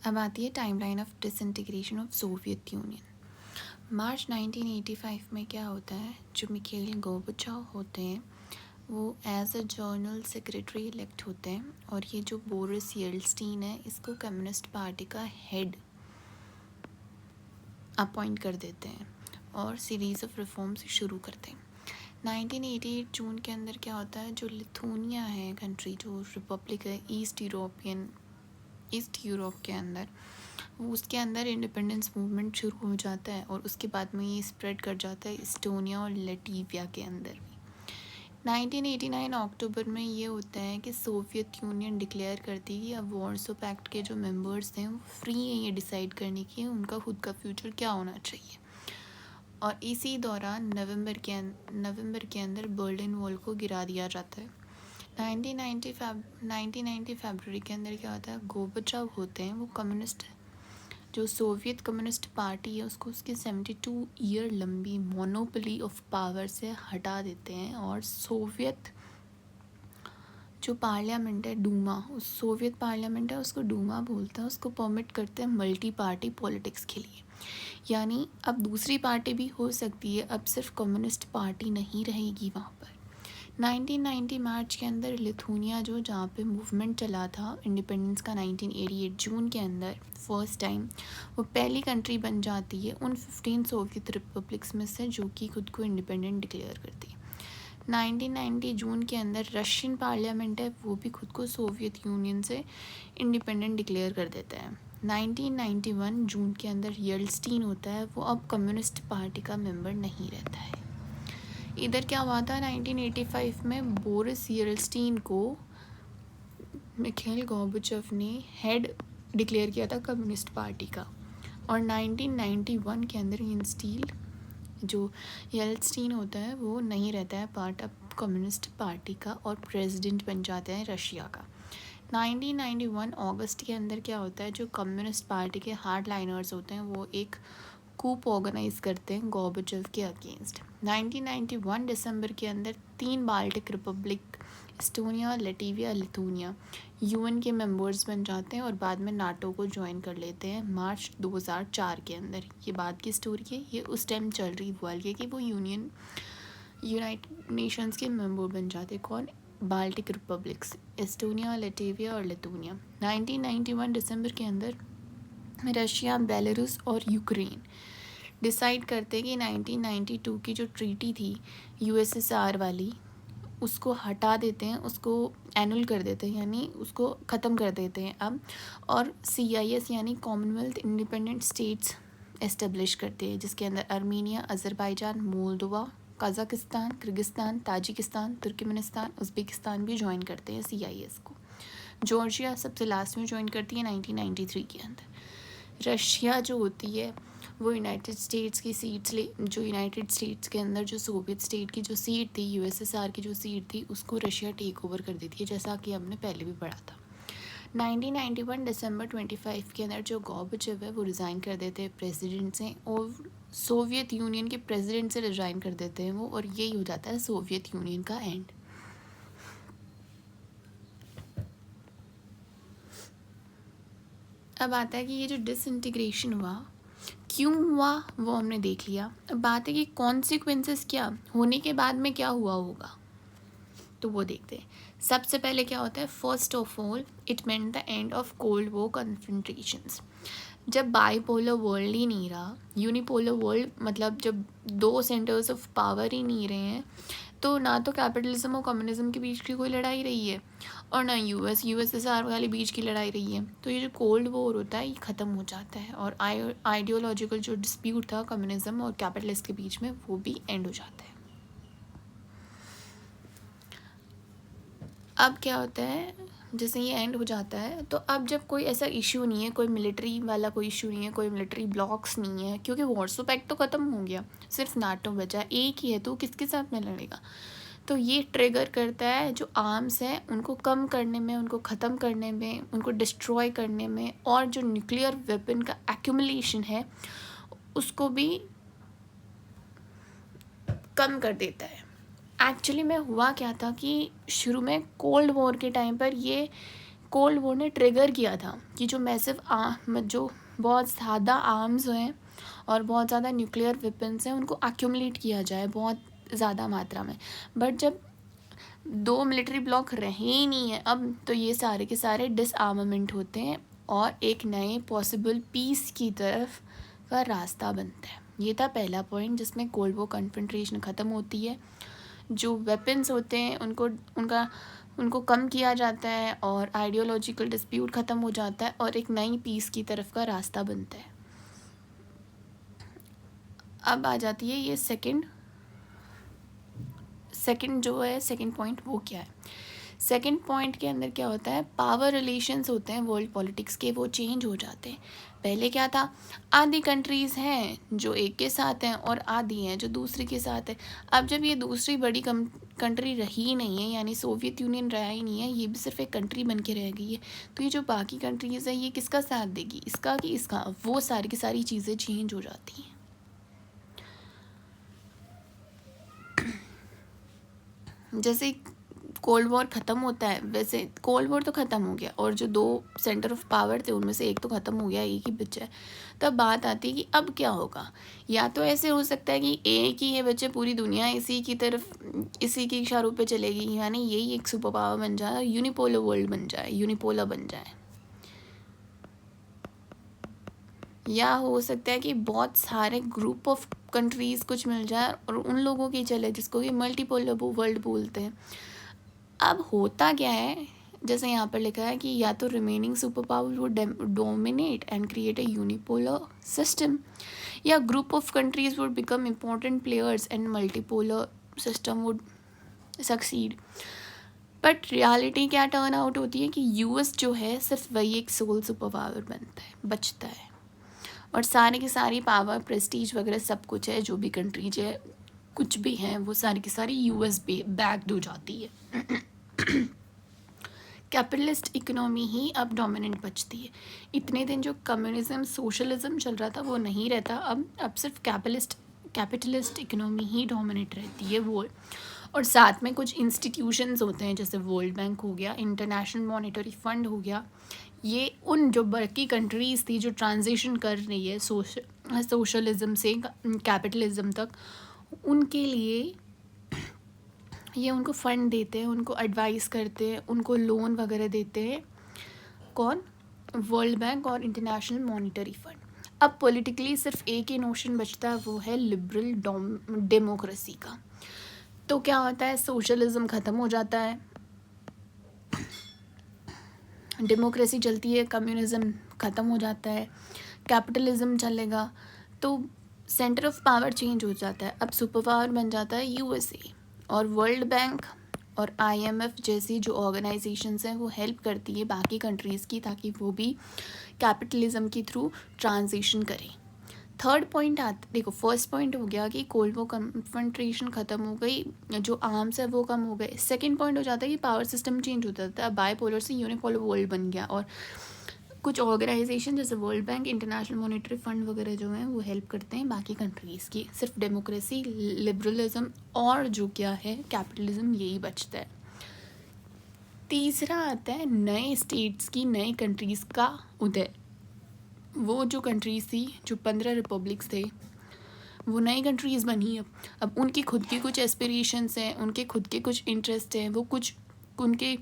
अब आती है timeline of disintegration of Soviet Union. मार्च 1985 में क्या होता है, जो मिखेल गोर्बाचोव होते हैं वो as a general secretary elect होते हैं, और ये जो बोरिस येल्टसिन है इसको कम्युनिस्ट पार्टी का हेड अपॉइंट कर देते हैं और सीरीज़ ऑफ रिफॉर्म्स शुरू करते हैं। 1988 जून के अंदर क्या होता है, जो लिथुनिया है कंट्री, जो रिपब्लिक है ईस्ट यूरोप के अंदर, वो उसके अंदर इंडिपेंडेंस मूवमेंट शुरू हो जाता है और उसके बाद में ये स्प्रेड कर जाता है इस्टोनिया और लटीविया के अंदर भी। 1989 अक्टूबर में ये होता है कि सोवियत यूनियन डिक्लेयर करती है कि अब वार्सो पैक्ट के जो मेंबर्स हैं वो फ्री हैं ये डिसाइड करने की उनका खुद का फ्यूचर क्या होना चाहिए। और इसी दौरान नवंबर के अंदर बर्लिन वॉल को गिरा दिया जाता है। 1990 फरवरी के अंदर क्या होता है, गोर्बाचोव होते हैं वो कम्युनिस्ट, जो सोवियत कम्युनिस्ट पार्टी है उसको उसकी 72 ईयर लंबी मोनोपोली ऑफ पावर से हटा देते हैं और सोवियत जो पार्लियामेंट है डूमा, उस सोवियत पार्लियामेंट है उसको डूमा बोलते हैं, उसको परमिट करते हैं मल्टी पार्टी पॉलिटिक्स के लिए। यानी अब दूसरी पार्टी भी हो सकती है, अब सिर्फ कम्युनिस्ट पार्टी नहीं रहेगी वहाँ पर। 1990 मार्च के अंदर लिथुनिया जो जहाँ पे मूवमेंट चला था इंडिपेंडेंस का 1988 जून के अंदर फर्स्ट टाइम, वो पहली कंट्री बन जाती है उन 15 सोवियत रिपब्लिक्स में से जो कि खुद को इंडिपेंडेंट डिक्लेयर करती है। 1990 जून के अंदर रशियन पार्लियामेंट है वो भी खुद को सोवियत यूनियन से इंडिपेंडेंट डिक्लेयर कर देता है। 1991 जून के अंदर येल्टसिन होता है, वो अब कम्युनिस्ट पार्टी का मेंबर नहीं रहता है। इधर क्या हुआ था, 1985 में बोरिस येल्टसिन को मिखेल गोर्बाचोव ने हेड डिक्लेयर किया था कम्युनिस्ट पार्टी का, और 1991 के अंदर इंस्टील जो येल्टसिन होता है वो नहीं रहता है पार्ट ऑफ कम्युनिस्ट पार्टी का और प्रेसिडेंट बन जाता है रशिया का। 1991 अगस्त के अंदर क्या होता है, जो कम्युनिस्ट पार्टी के हार्ड लाइनर्स होते हैं वो एक कूप ऑर्गेनाइज करते हैं गोर्बाचोव के अगेंस्ट। 1991 दिसंबर के अंदर 3 Baltic republic Estonia, Latvia, Lithuania UN के मेंबर्स बन जाते हैं और बाद में नाटो को ज्वाइन कर लेते हैं मार्च 2004 के अंदर। ये बाद की स्टोरी है, ये उस टाइम चल रही हुआ है कि वो यूनाइटेड नेशंस के मेंबर बन जाते। कौन? बाल्टिक रिपब्लिक्स एस्टोनिया, लटीविया और लिथुनिया। 1991 दिसंबर के अंदर रशिया, बेलारूस और यूक्रेन डिसाइड करते हैं कि 1992 की जो ट्रीटी थी यूएसएसआर वाली उसको हटा देते हैं, उसको एनुअल कर देते हैं, यानी उसको ख़त्म कर देते हैं अब, और CIS यानी कॉमनवेल्थ इंडिपेंडेंट स्टेट्स एस्टेब्लिश करते हैं, जिसके अंदर Armenia, Azerbaijan, Moldova, Kazakhstan, Kyrgyzstan, Tajikistan, Turkmenistan, Uzbekistan भी ज्वाइन करते हैं CIS को। जॉर्जिया सबसे लास्ट में ज्वाइन करती है 1993 के अंदर। रशिया जो होती है वो यूनाइटेड स्टेट्स की सीट्स जो यूनाइटेड स्टेट्स के अंदर जो सोवियत स्टेट की जो सीट थी, USSR की जो सीट थी, उसको रशिया टेक ओवर कर देती है, जैसा कि हमने पहले भी पढ़ा था। 1991 दिसंबर 25 के अंदर जो गोर्बाचोव है वो रिज़ाइन कर देते हैं प्रेसिडेंट से, और सोवियत यूनियन के प्रेसिडेंट से रिज़ाइन कर देते हैं वो, और यही हो जाता है सोवियत यूनियन का एंड। अब आता है कि ये जो डिसइंटीग्रेशन हुआ क्यों हुआ वो हमने देख लिया। अब बात है कि कॉन्सिक्वेंसेस क्या होने के बाद में क्या हुआ होगा, तो वो देखते हैं। सबसे पहले क्या होता है, first of all it meant the end of cold war confrontations. जब बाईपोलर वर्ल्ड ही नहीं रहा, यूनिपोलर वर्ल्ड मतलब जब 2 सेंटर्स ऑफ पावर ही नहीं रहे हैं, तो ना तो कैपिटलिज्म और कम्युनिज्म के बीच की कोई लड़ाई रही है और ना USSR वाले बीच की लड़ाई रही है। तो ये जो कोल्ड वॉर होता है ये ख़त्म हो जाता है और आइडियोलॉजिकल जो डिस्प्यूट था कम्युनिज्म और कैपिटलिस्ट के बीच में वो भी एंड हो जाता है। अब क्या होता है, जैसे ये एंड हो जाता है तो अब जब कोई ऐसा इशू नहीं है, कोई मिलिट्री वाला कोई इशू नहीं है, कोई मिलिट्री ब्लॉक्स नहीं है, क्योंकि वार्सो पैक्ट तो ख़त्म हो गया, सिर्फ नाटो बचा, एक ही है, तो किसके साथ में लड़ेगा। तो ये ट्रिगर करता है जो आर्म्स हैं उनको कम करने में, उनको ख़त्म करने में, उनको डिस्ट्रॉय करने में, और जो न्यूक्लियर वेपन का एक्यूमुलेशन है उसको भी कम कर देता है। एक्चुअली में हुआ क्या था कि शुरू में कोल्ड वॉर के टाइम पर ये कोल्ड वॉर ने ट्रिगर किया था कि जो मैसिव जो बहुत ज़्यादा आर्म्स हैं और बहुत ज़्यादा न्यूक्लियर वेपन्स हैं उनको एक्यूमुलेट किया जाए बहुत ज़्यादा मात्रा में। बट जब 2 मिलिट्री ब्लॉक रहे ही नहीं है अब, तो ये सारे के सारे डिसआर्मामेंट होते हैं और एक नए पॉसिबल पीस की तरफ का रास्ता बनता है। ये था पहला पॉइंट जिसमें कोल्ड वॉर कन्फ्रंटेशन ख़त्म होती है, जो वेपन्स होते हैं उनको कम किया जाता है और आइडियोलॉजिकल डिस्प्यूट ख़त्म हो जाता है और एक नई पीस की तरफ का रास्ता बनता है। अब आ जाती है ये सेकंड जो है सेकंड पॉइंट, वो क्या है। सेकंड पॉइंट के अंदर क्या होता है, पावर रिलेशंस होते हैं वर्ल्ड पॉलिटिक्स के, वो चेंज हो जाते हैं। पहले क्या था, आधी कंट्रीज़ हैं जो एक के साथ हैं और आधी हैं जो दूसरे के साथ है। अब जब ये दूसरी बड़ी कंट्री रही ही नहीं है, यानी सोवियत यूनियन रहा ही नहीं है, ये भी सिर्फ एक कंट्री बन के रह गई है, तो ये जो बाकी कंट्रीज़ है ये किसका साथ देगी, इसका कि इसका, वो सारी की सारी चीज़ें चेंज हो जाती हैं। जैसे कोल्ड वॉर ख़त्म होता है, वैसे कोल्ड वॉर तो ख़त्म हो गया और जो 2 सेंटर ऑफ पावर थे उनमें से एक तो ख़त्म हो गया, एक ही बचा है। तब बात आती है कि अब क्या होगा। या तो ऐसे हो सकता है कि एक ही है बच्चे, पूरी दुनिया इसी की तरफ, इसी के इशारों पे चलेगी, यानी यही एक सुपर पावर बन जाए, यूनिपोलर वर्ल्ड बन जाए, यूनिपोलर बन जाए। या हो सकता है कि बहुत सारे ग्रुप ऑफ कंट्रीज़ कुछ मिल जाए और उन लोगों की चले जिसको कि मल्टीपोलर वर्ल्ड बोलते हैं। अब होता क्या है, जैसे यहाँ पर लिखा है कि या तो remaining super power would dominate and create a unipolar system, या group of countries would become important players and multipolar system would succeed. But reality क्या टर्न आउट होती है कि यूएस जो है सिर्फ वही एक सोल सुपर पावर बनता है, बचता है, और सारी की सारी पावर, प्रेस्टीज वगैरह सब कुछ है, जो भी कंट्रीज है कुछ भी हैं, वो सारी की सारी यूएस बैक्ड हो जाती है। कैपिटलिस्ट इकोनॉमी ही अब डोमिनेंट बचती है। इतने दिन जो कम्युनिज्म सोशलिज्म चल रहा था वो नहीं रहता, अब सिर्फ कैपिटलिस्ट इकोनॉमी ही डोमिनेट रहती है वो। और साथ में कुछ इंस्टीट्यूशंस होते हैं, जैसे वर्ल्ड बैंक हो गया, इंटरनेशनल मॉनेटरी फंड हो गया, ये उन जो बाकी कंट्रीज़ थी जो ट्रांजिशन कर रही है सोशलिज्म से कैपिटलिज्म तक, उनके लिए ये उनको फ़ंड देते हैं, उनको एडवाइस करते हैं, उनको लोन वगैरह देते हैं। कौन? वर्ल्ड बैंक और इंटरनेशनल मॉनेटरी फंड। अब पॉलिटिकली सिर्फ एक ही नोशन बचता है, वो है लिबरल डेमोक्रेसी का। तो क्या होता है, सोशलिज्म ख़त्म हो जाता है, डेमोक्रेसी चलती है, कम्युनिज्म ख़त्म हो जाता है, कैपिटलिज्म चलेगा, तो सेंटर ऑफ पावर चेंज हो जाता है। अब सुपर पावर बन जाता है यूएसए, और वर्ल्ड बैंक और आईएमएफ जैसी जो ऑर्गेनाइजेशंस हैं वो हेल्प करती है बाकी कंट्रीज़ की, ताकि वो भी कैपिटलिज्म के थ्रू ट्रांजिशन करें। थर्ड पॉइंट देखो, फर्स्ट पॉइंट हो गया कि कोल्ड वॉर कन्फ्रंटेशन ख़त्म हो गई, जो आर्म्स है वो कम हो गए। सेकंड पॉइंट हो जाता है कि पावर सिस्टम चेंज हो जाता है, बाईपोलर से यूनिपोलर वर्ल्ड बन गया, और कुछ ऑर्गेनाइजेशन जैसे world bank, international monetary fund वगैरह जो हैं वो हेल्प करते हैं बाकी कंट्रीज़ की। सिर्फ डेमोक्रेसी, लिबरलिज्म और जो क्या है कैपिटलिज्म, यही बचता है। तीसरा आता है नए स्टेट्स की, नए कंट्रीज़ का उदय। वो जो कंट्रीज़ थी, जो 15 रिपब्लिक्स थे, वो नई कंट्रीज़ बनी। अब उनकी खुद की कुछ एस्पिरेशंस हैं, उनके खुद के कुछ इंटरेस्ट हैं, वो कुछ उनके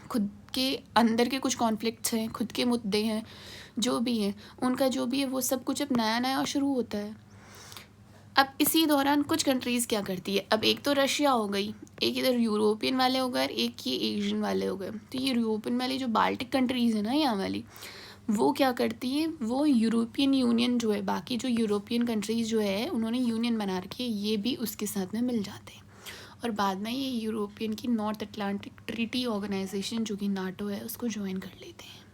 खुद के अंदर के कुछ कॉन्फ्लिक्ट्स हैं, खुद के मुद्दे हैं, जो भी हैं, उनका जो भी है वो सब कुछ अब नया नया शुरू होता है। अब इसी दौरान कुछ कंट्रीज़ क्या करती है, अब एक तो रशिया हो गई, एक इधर यूरोपियन वाले हो गए, एक ये एशियन वाले हो गए। तो ये यूरोपियन वाली जो बाल्टिक कंट्रीज़ है ना यहाँ वाली, वो क्या करती है, वो यूरोपियन यूनियन जो है, बाकी जो यूरोपियन कंट्रीज़ जो है उन्होंने यूनियन बना रखी है, ये भी उसके साथ में मिल जाते हैं, और बाद में ये यूरोपियन की नॉर्थ अटलांटिक ट्रीटी ऑर्गेनाइजेशन जो कि नाटो है उसको ज्वाइन कर लेते हैं।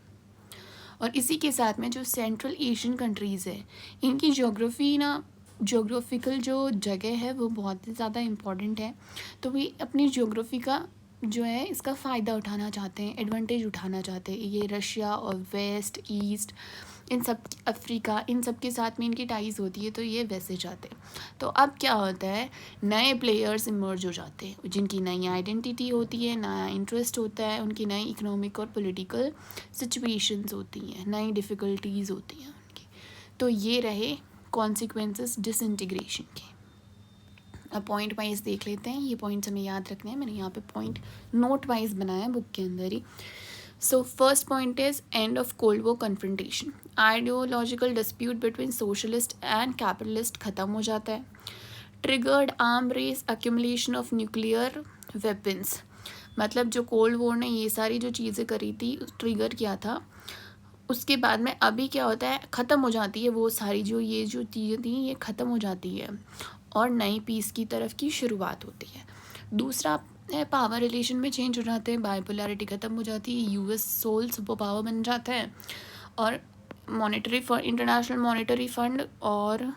और इसी के साथ में जो सेंट्रल एशियन कंट्रीज़ है, इनकी जोग्राफिकल जो जगह है वो बहुत ही ज़्यादा इम्पॉर्टेंट है, तो वे अपनी जोग्राफी का जो है इसका फ़ायदा उठाना चाहते हैं, एडवांटेज उठाना चाहते हैं। ये रशिया और वेस्ट ईस्ट इन सब, अफ्रीका, इन सब के साथ में इनकी टाइज़ होती है, तो ये वैसे चाहते हैं। तो अब क्या होता है, नए प्लेयर्स इमर्ज हो जाते हैं जिनकी नई आइडेंटिटी होती है, नया इंटरेस्ट होता है, उनकी नई इकोनॉमिक और पॉलिटिकल सिचुएशंस होती हैं, नई डिफ़िकल्टीज़ होती हैं उनकी। तो ये रहे कॉन्सिक्वेंसेस डिसइंटीग्रेशन के। अब पॉइंट वाइज देख लेते हैं, ये पॉइंट्स हमें याद रखने हैं। मैंने यहाँ पे पॉइंट नोट वाइज बनाया है बुक के अंदर ही। So first point is end of cold war confrontation. Ideological dispute between socialist and capitalist ख़त्म हो जाता है। Triggered arm race accumulation of nuclear weapons, मतलब जो कोल्ड वॉर ने ये सारी जो चीज़ें करी थी, ट्रिगर किया था, उसके बाद में अभी क्या होता है, ख़त्म हो जाती है वो सारी जो ये जो चीज़ें थी, ये ख़त्म हो जाती है और नई पीस की तरफ की शुरुआत होती है। दूसरा है पावर रिलेशन में चेंज हो जाते हैं, बाइपोलैरिटी ख़त्म हो जाती है, यूएस सोल सुपर पावर बन जाता है और monetary fund, international monetary fund और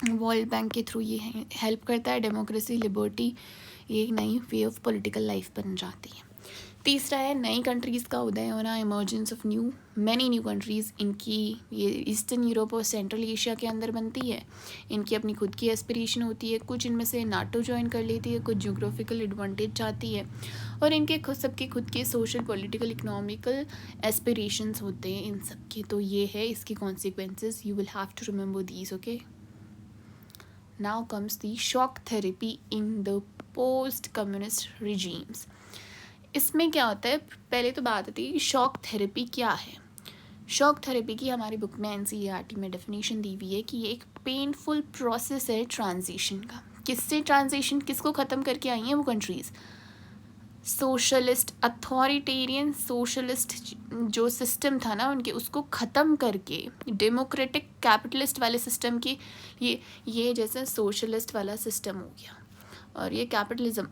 वर्ल्ड बैंक के थ्रू ये हेल्प करता है, डेमोक्रेसी, लिबर्टी, ये एक नई वे ऑफ पॉलिटिकल लाइफ बन जाती है। तीसरा है नई कंट्रीज़ का उदय होना, emergence of many new countries. इनकी ये ईस्टर्न यूरोप और सेंट्रल एशिया के अंदर बनती है, इनकी अपनी खुद की एस्पिरेशन होती है, कुछ इनमें से नाटो ज्वाइन कर लेती है, कुछ जियोग्राफिकल एडवांटेज चाहती है और इनके सबके खुद के सोशल, पॉलिटिकल, इकोनॉमिकल एस्पिरेशंस होते हैं इन सब के। तो ये है इसकी consequences, you will have to remember these, okay. Now comes the shock therapy in the post communist regimes. इसमें क्या होता है, पहले तो बात आती है कि शॉक थेरेपी क्या है। शॉक थेरेपी की हमारी बुक में एनसीईआरटी में डेफिनेशन दी हुई है कि ये एक पेनफुल प्रोसेस है ट्रांजिशन का। किससे ट्रांजिशन, किसको ख़त्म करके आई हैं वो कंट्रीज़, सोशलिस्ट, अथॉरिटेरियन सोशलिस्ट जो सिस्टम था ना उनके, उसको ख़त्म करके डेमोक्रेटिक कैपिटलिस्ट वाले सिस्टम की, ये जैसे सोशलिस्ट वाला सिस्टम हो गया और ये कैपिटलिज्म,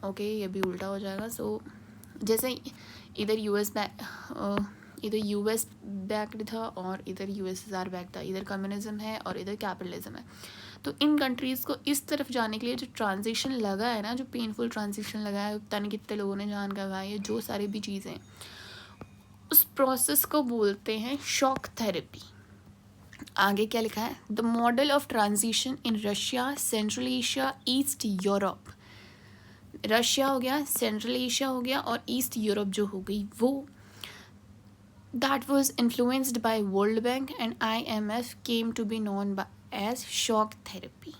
ओके ये भी उल्टा हो जाएगा। सो जैसे इधर यूएस बैक्ड था और इधर यूएसएसआर बैक्ड था, इधर कम्युनिज्म है और इधर कैपिटलिज्म है। तो इन कंट्रीज़ को इस तरफ जाने के लिए जो ट्रांजिशन लगा है ना, जो पेनफुल ट्रांजिशन लगा है, पता नहीं कितने लोगों ने जान गंवाई है, जो सारी भी चीज़ें, उस प्रोसेस को बोलते हैं शॉक थेरेपी। आगे क्या लिखा है, the model of transition in Russia, central Asia, east Europe. Russia हो गया, सेंट्रल एशिया हो गया और ईस्ट यूरोप जो हो गई वो, that was influenced by world bank and IMF came to be known as shock therapy.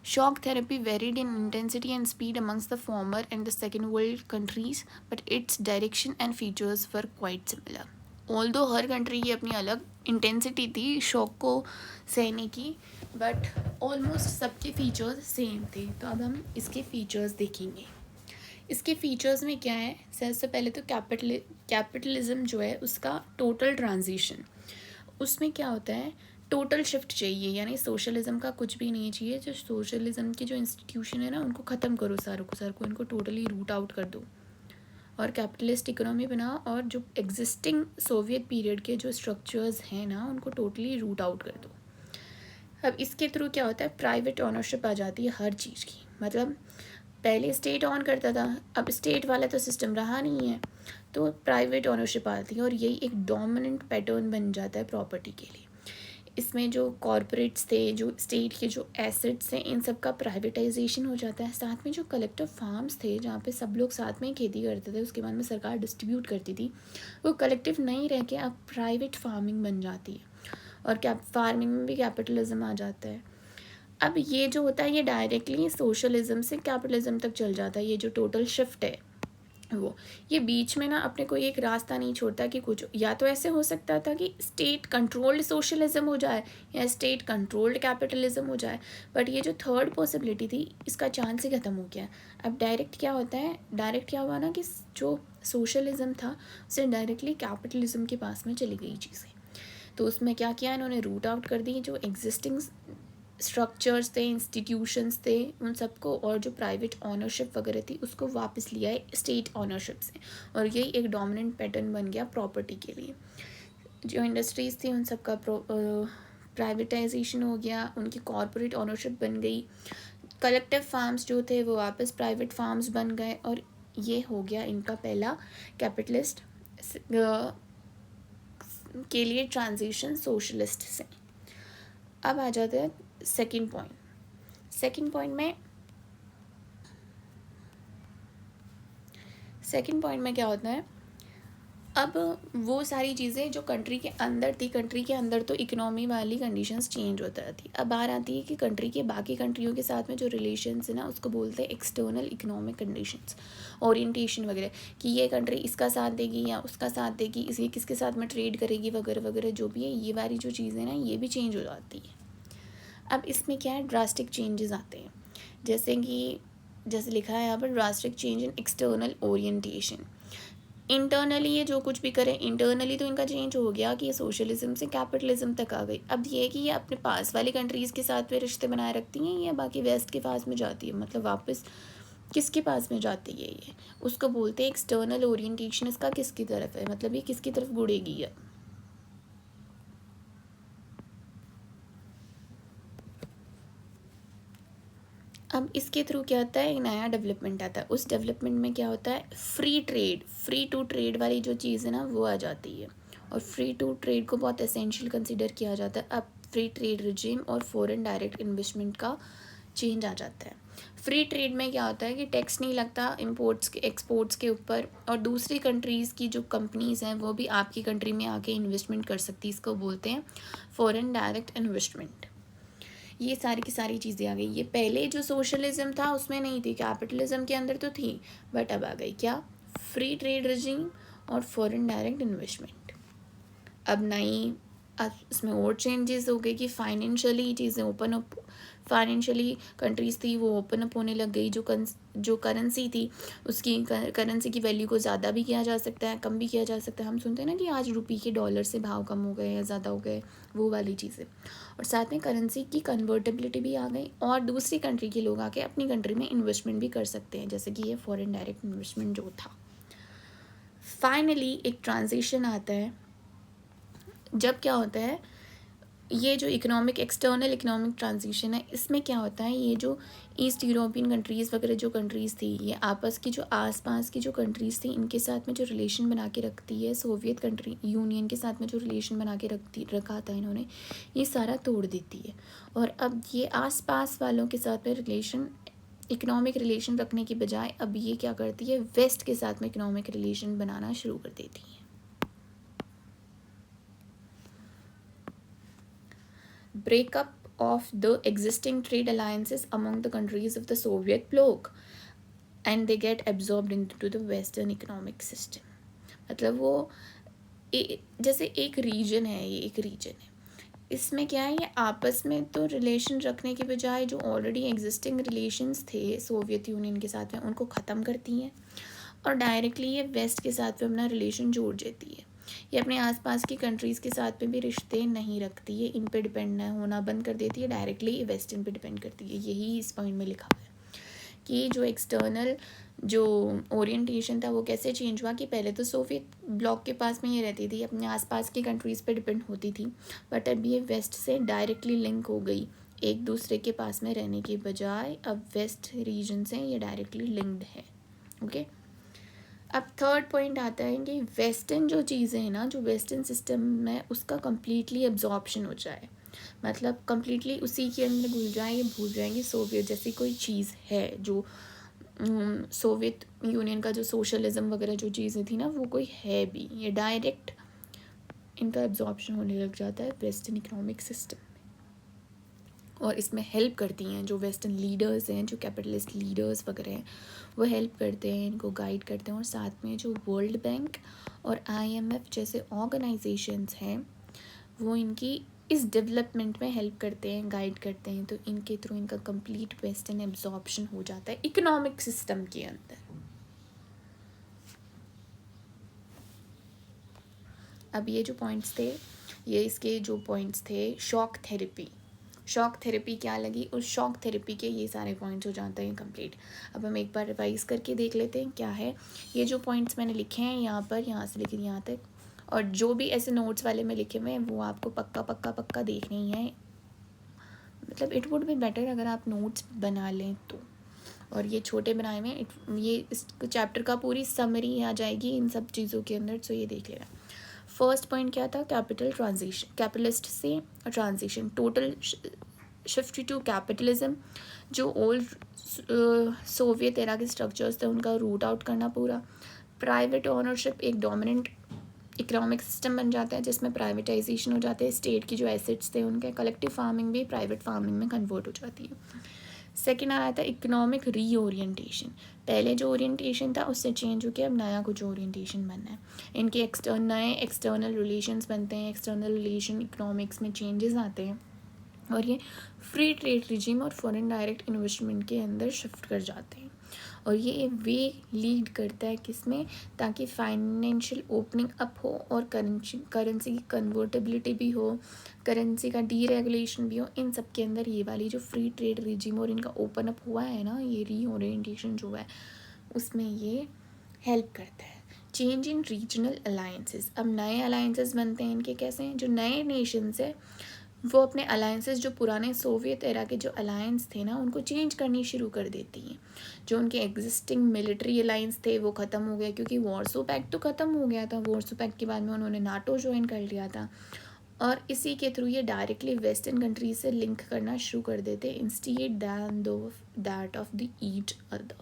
Shock therapy varied in intensity and speed amongst the former and the second world countries, but its direction and features were quite similar. Although her country की अपनी अलग intensity थी shock को सहने की, but almost सबके features same थे। तो अब हम इसके फीचर्स देखेंगे। इसके फीचर्स में क्या है, सबसे पहले तो कैपिटलिज्म जो है उसका टोटल ट्रांजिशन, उसमें क्या होता है, टोटल शिफ्ट चाहिए, यानी सोशलिज्म का कुछ भी नहीं चाहिए। जो सोशलिज्म की जो इंस्टीट्यूशन है ना उनको ख़त्म करो, सारों को इनको टोटली रूट आउट कर दो और कैपिटलिस्ट इकोनॉमी बनाओ और जो एग्जिस्टिंग सोवियत पीरियड के जो स्ट्रक्चर्स हैं ना उनको टोटली रूट आउट कर दो। अब इसके थ्रू क्या होता है, प्राइवेट ऑनरशिप आ जाती है हर चीज़ की। मतलब पहले स्टेट ऑन करता था, अब स्टेट वाला तो सिस्टम रहा नहीं है, तो प्राइवेट ऑनरशिप आती है और यही एक डोमिनेंट पैटर्न बन जाता है प्रॉपर्टी के लिए। इसमें जो कॉरपोरेट्स थे, जो स्टेट के जो एसेट्स हैं, इन सब का प्राइवेटाइजेशन हो जाता है। साथ में जो कलेक्टिव फार्म्स थे जहाँ पे सब लोग साथ में खेती करते थे, उसके बाद में सरकार डिस्ट्रीब्यूट करती थी, वो कलेक्टिव नहीं रह के अब प्राइवेट फार्मिंग बन जाती है और फार्मिंग में भी कैपिटलिज्म आ जाता है। अब ये जो होता है ये डायरेक्टली सोशलिज्म से कैपिटलिज्म तक चल जाता है। ये जो टोटल शिफ्ट है वो, ये बीच में ना अपने को एक रास्ता नहीं छोड़ता कि कुछ, या तो ऐसे हो सकता था कि स्टेट कंट्रोल्ड सोशलिज्म हो जाए या स्टेट कंट्रोल्ड कैपिटलिज्म हो जाए, बट ये जो थर्ड पॉसिबिलिटी थी इसका चांस ही ख़त्म हो गया। अब डायरेक्ट क्या होता है, डायरेक्ट क्या हुआ ना कि जो सोशलिज्म था उसे डायरेक्टली कैपिटलिज्म के पास में चली गई चीज़ें। तो उसमें क्या किया इन्होंने, रूट आउट कर दी जो एग्जिस्टिंग स्ट्रक्चर्स थे, इंस्टीट्यूशंस थे, उन सबको, और जो प्राइवेट ऑनरशिप वगैरह थी उसको वापस लिया है स्टेट ऑनरशिप से, और यही एक डोमिनेंट पैटर्न बन गया प्रॉपर्टी के लिए। जो इंडस्ट्रीज़ थी उन सब का प्राइवेटाइजेशन हो गया, उनकी कॉरपोरेट ऑनरशिप बन गई। कलेक्टिव फार्म्स जो थे वो वापस प्राइवेट फार्म्स बन गए और ये हो गया इनका पहला कैपिटलिस्ट के लिए ट्रांजिशन सोशलिस्ट से। अब आ जाते हैं सेकंड पॉइंट। सेकंड पॉइंट में क्या होता है, अब वो सारी चीज़ें जो कंट्री के अंदर थी, कंट्री के अंदर तो इकोनॉमी वाली कंडीशंस चेंज होता रहती। अब बाहर आती है कि कंट्री के बाकी कंट्रियों के साथ में जो रिलेशंस है ना, उसको बोलते हैं एक्सटर्नल इकोनॉमिक कंडीशंस, ओरिएंटेशन वगैरह, कि ये कंट्री इसका साथ देगी या उसका साथ देगी, इसी किसके साथ में ट्रेड करेगी वगैरह वगैरह, जो भी है ये वाली जो चीज़ें ना, ये भी चेंज हो जाती है। अब इसमें क्या है, ड्रास्टिक चेंजेस आते हैं, जैसे लिखा है यहाँ पर, drastic change in external orientation. Internally ये जो कुछ भी करें, इंटरनली तो इनका चेंज हो गया कि ये सोशलिज्म से कैपिटलिज्म तक आ गई। अब ये कि ये अपने पास वाली कंट्रीज़ के साथ में रिश्ते बनाए रखती हैं या बाकी वेस्ट के पास में जाती है, मतलब वापस किसके पास में जाती है, ये उसको बोलते हैं एक्सटर्नल ओरिएंटेशन। इसका किसकी तरफ है, मतलब ये किसकी तरफ गुड़ेगी है। अब इसके थ्रू क्या होता है, एक नया डेवलपमेंट आता है। उस डेवलपमेंट में क्या होता है, free trade, free to trade वाली जो चीज़ है ना, वो आ जाती है। और फ्री टू ट्रेड को बहुत एसेंशियल कंसिडर किया जाता है। अब फ्री ट्रेड रिजीम और फॉरेन डायरेक्ट इन्वेस्टमेंट का चेंज आ जाता है। फ्री ट्रेड में क्या होता है कि टैक्स नहीं लगता इम्पोर्ट्स के एक्सपोर्ट्स के ऊपर, और दूसरी कंट्रीज़ की जो कंपनीज़ हैं वो भी आपकी कंट्री में आके इन्वेस्टमेंट कर सकती है। इसको बोलते हैं फॉरेन डायरेक्ट इन्वेस्टमेंट। ये सारी की सारी चीज़ें आ गई। ये पहले जो सोशलिज्म था उसमें नहीं थी, कैपिटलिज्म के अंदर तो थी, बट अब आ गई क्या, फ्री ट्रेड रजीम और फॉरेन डायरेक्ट इन्वेस्टमेंट। अब नई, अब इसमें और चेंजेस हो गए कि फाइनेंशियली चीज़ें ओपन अप, फाइनेंशियली कंट्रीज़ थी वो ओपन अप होने लग गई। जो करेंसी थी, उसकी करेंसी की वैल्यू को ज़्यादा भी किया जा सकता है, कम भी किया जा सकता है। हम सुनते हैं ना कि आज रुपये के डॉलर से भाव कम हो गए या ज़्यादा हो गए, वो वाली चीज़ें। और साथ में करेंसी की कन्वर्टेबिलिटी भी आ गई, और दूसरी कंट्री के लोग आके अपनी कंट्री में इन्वेस्टमेंट भी कर सकते हैं, जैसे कि ये फॉरेन डायरेक्ट इन्वेस्टमेंट जो था। फाइनली एक ट्रांजिशन आता है, जब क्या होता है, ये जो इकोनॉमिक एक्सटर्नल इकोनॉमिक ट्रांजिशन है, इसमें क्या होता है, ये जो ईस्ट यूरोपियन कंट्रीज़ वगैरह जो कंट्रीज़ थी, ये आपस की जो आसपास की जो कंट्रीज़ थी, इनके साथ में जो रिलेशन बना के रखती है, सोवियत कंट्री यूनियन के साथ में जो रिलेशन बना के रखा था इन्होंने, ये सारा तोड़ देती है। और अब ये आसपास वालों के साथ में रिलेशन, इकोनॉमिक रिलेशन रखने की बजाय अब ये क्या करती है, वेस्ट के साथ में इकोनॉमिक रिलेशन बनाना शुरू कर देती है। Breakup of the existing trade alliances among the countries of the Soviet bloc, and they get absorbed into the Western economic system. मतलब वो जैसे एक रीजन है, ये एक रीजन है, इसमें क्या है, ये आपस में तो रिलेशन रखने के बजाय जो ऑलरेडी एग्जिस्टिंग रिलेशंस थे सोवियत यूनियन के साथ में, उनको ख़त्म करती हैं, और डायरेक्टली ये वेस्ट के साथ में अपना रिलेशन जोड़ देती है। ये अपने आसपास की कंट्रीज़ के साथ में भी रिश्ते नहीं रखती है, इन पे डिपेंड होना बंद कर देती है, डायरेक्टली वेस्टर्न पे डिपेंड करती है। यही इस पॉइंट में लिखा हुआ है कि जो एक्सटर्नल जो ओरिएंटेशन था वो कैसे चेंज हुआ, कि पहले तो सोवियत ब्लॉक के पास में ये रहती थी, अपने आसपास की कंट्रीज़ पे डिपेंड होती थी, बट अब ये वेस्ट से डायरेक्टली लिंक हो गई, एक दूसरे के पास में रहने के बजाय अब वेस्ट रीजन से ये डायरेक्टली लिंक्ड है। ओके, अब थर्ड पॉइंट आता है कि वेस्टर्न जो चीज़ें हैं ना, जो वेस्टर्न सिस्टम में, उसका कम्प्लीटली एब्जॉर्प्शन हो जाए, मतलब कम्प्लीटली उसी के अंदर घुल जाए, ये भूल जाएंगे सोवियत जैसी कोई चीज़ है, जो सोवियत यूनियन का जो सोशलिज्म वगैरह जो चीज़ें थी ना, वो कोई है भी, ये डायरेक्ट इनका एब्जॉर्प्शन होने लग जाता है वेस्टर्न इकोनॉमिक सिस्टम में। और इसमें हेल्प करती हैं जो वेस्टर्न लीडर्स हैं, जो कैपिटलिस्ट लीडर्स वगैरह हैं, वो हेल्प करते हैं, इनको गाइड करते हैं। और साथ में जो वर्ल्ड बैंक और IMF जैसे ऑर्गेनाइजेशंस हैं, वो इनकी इस डेवलपमेंट में हेल्प करते हैं, गाइड करते हैं, तो इनके थ्रू इनका कंप्लीट वेस्टर्न एब्जॉर्प्शन हो जाता है इकोनॉमिक सिस्टम के अंदर। अब ये जो पॉइंट्स थे, ये इसके जो पॉइंट्स थे, शॉक थेरेपी क्या लगी, उस शॉक थेरेपी के ये सारे पॉइंट्स हो जाते हैं कंप्लीट। अब हम एक बार रिवाइज करके देख लेते हैं क्या है। ये जो पॉइंट्स मैंने लिखे हैं यहाँ पर, यहाँ से लेकर यहाँ तक, और जो भी ऐसे नोट्स वाले में लिखे हुए हैं वो आपको पक्का देखने ही है। मतलब इट वुड बी बेटर अगर आप नोट्स बना लें तो, और ये छोटे बनाए हुए हैं, ये इस चैप्टर का पूरी समरी आ जाएगी इन सब चीज़ों के अंदर, सो ये देख लेना। फर्स्ट पॉइंट क्या था, कैपिटल ट्रांजिशन, कैपिटलिस्ट से transition, total shift to capitalism, जो ओल्ड सोवियत एरा के स्ट्रक्चर्स थे उनका रूट आउट करना पूरा। प्राइवेट ओनरशिप एक डोमिनेंट इकोनॉमिक सिस्टम बन जाता है जिसमें प्राइवेटाइजेशन हो जाते हैं, स्टेट की जो एसेट्स थे उनके, कलेक्टिव फार्मिंग भी प्राइवेट फार्मिंग में कन्वर्ट हो जाती है। सेकेंड आया था इकोनॉमिक रीओरिएंटेशन, पहले जो ओरिएंटेशन था उससे चेंज हो के अब नया कुछ ओरिएंटेशन बनना है। इनके नए एक्सटर्नल रिलेशंस बनते हैं, एक्सटर्नल रिलेशन इकोनॉमिक्स में चेंजेस आते हैं और ये फ्री ट्रेड रिजीम और फॉरेन डायरेक्ट इन्वेस्टमेंट के अंदर शिफ्ट कर जाते हैं। और ये वे लीड करता है किसमें, ताकि फाइनेंशियल ओपनिंग अप हो और करेंसी की कन्वर्टेबिलिटी भी हो, करेंसी का डीरेगुलेशन भी हो। इन सब के अंदर ये वाली जो फ्री ट्रेड रिजीम और इनका ओपन अप हुआ है ना, ये रीओरिएंटेशन जो है उसमें ये हेल्प करता है। चेंज इन रीजनल अलायंसेस, अब नए अलायंसेस बनते हैं इनके, कैसे, जो नए नेशंस है वो अपने अलायंसेस, जो पुराने सोवियत एरा के जो अलायंस थे ना उनको चेंज करनी शुरू कर देती हैं। जो उनके एग्जिस्टिंग मिलिट्री अलायंस थे वो ख़त्म हो गए, क्योंकि वॉर्सो पैक्ट तो ख़त्म हो गया था, वॉर्सो पैक्ट के बाद में उन्होंने नाटो ज्वाइन कर लिया था, और इसी के थ्रू ये डायरेक्टली वेस्टर्न कंट्रीज से लिंक करना शुरू कर देते इंस्टीड दैन दो that of the each other.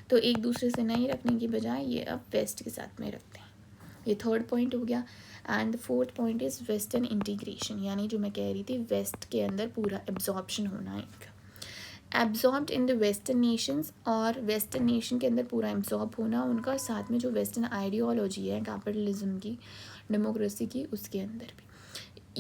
तो एक दूसरे से नहीं रखने की बजाय ये अब वेस्ट के साथ में रखते हैं। ये थर्ड पॉइंट हो गया। And fourth point is western integration, यानी जो मैं कह रही थी वेस्ट के अंदर पूरा एब्जॉर्प्शन होना है इनका, absorbed in the western Nations, और वेस्टर्न नेशन के अंदर पूरा एब्जॉर्ब होना उनका, साथ में जो वेस्टर्न आइडियोलॉजी है कैपिटलिज्म की, डेमोक्रेसी की, उसके अंदर भी।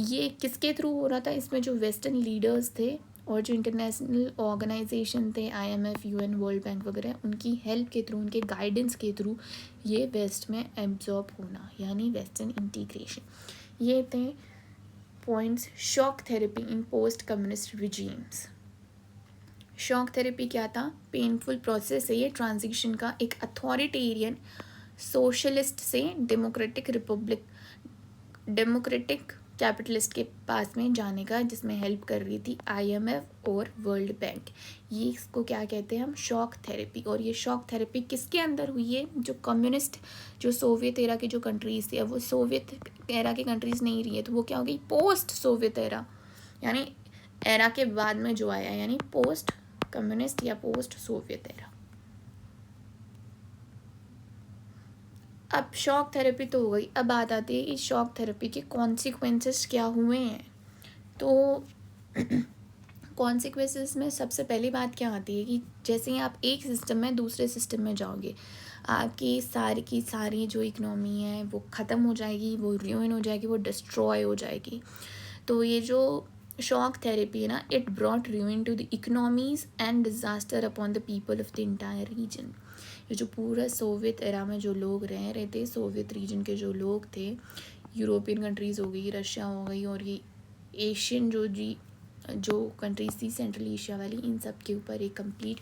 ये किसके थ्रू हो रहा था, इसमें जो वेस्टर्न लीडर्स थे और जो इंटरनेशनल ऑर्गेनाइजेशन थे, IMF, UN, वर्ल्ड बैंक वगैरह, उनकी हेल्प के थ्रू, उनके गाइडेंस के थ्रू ये वेस्ट में एब्जॉर्ब होना, यानी वेस्टर्न इंटीग्रेशन। ये थे points. Shock therapy in post communist regimes. Shock therapy क्या था, पेनफुल प्रोसेस है ये ट्रांजिशन का, एक अथॉरिटेरियन सोशलिस्ट से डेमोक्रेटिक कैपिटलिस्ट के पास में जाने का, जिसमें हेल्प कर रही थी IMF और वर्ल्ड बैंक। ये इसको क्या कहते हैं हम, शॉक थेरेपी। और ये शॉक थेरेपी किसके अंदर हुई है, जो कम्युनिस्ट, जो सोवियत एरा की जो कंट्रीज़ थी, अब वो सोवियत एरा की कंट्रीज़ नहीं रही है, तो वो क्या हो गई, पोस्ट सोवियत एरा, यानी एरा के बाद में जो आया, यानी पोस्ट कम्युनिस्ट या पोस्ट सोवियत एरा। अब शॉक थेरेपी तो हो गई, अब बात आती है इस शॉक थेरेपी के कॉन्सिक्वेंसेस क्या हुए हैं। तो कॉन्सिक्वेंसेस में सबसे पहली बात क्या आती है कि जैसे ही आप एक सिस्टम में दूसरे सिस्टम में जाओगे, आपकी सारी की सारी जो इकनॉमी है वो ख़त्म हो जाएगी, वो रुइन हो जाएगी, वो डिस्ट्रॉय हो जाएगी। तो ये जो शॉक थेरेपी है ना, it brought ruin to the economies and disaster upon the people of the entire region. ये जो पूरा सोवियत एरा में जो लोग रह रहे थे, सोवियत रीजन के जो लोग थे, यूरोपियन कंट्रीज़ हो गई, रशिया हो गई, और ये एशियन जो कंट्रीज थी सेंट्रल एशिया वाली, इन सब के ऊपर एक कंप्लीट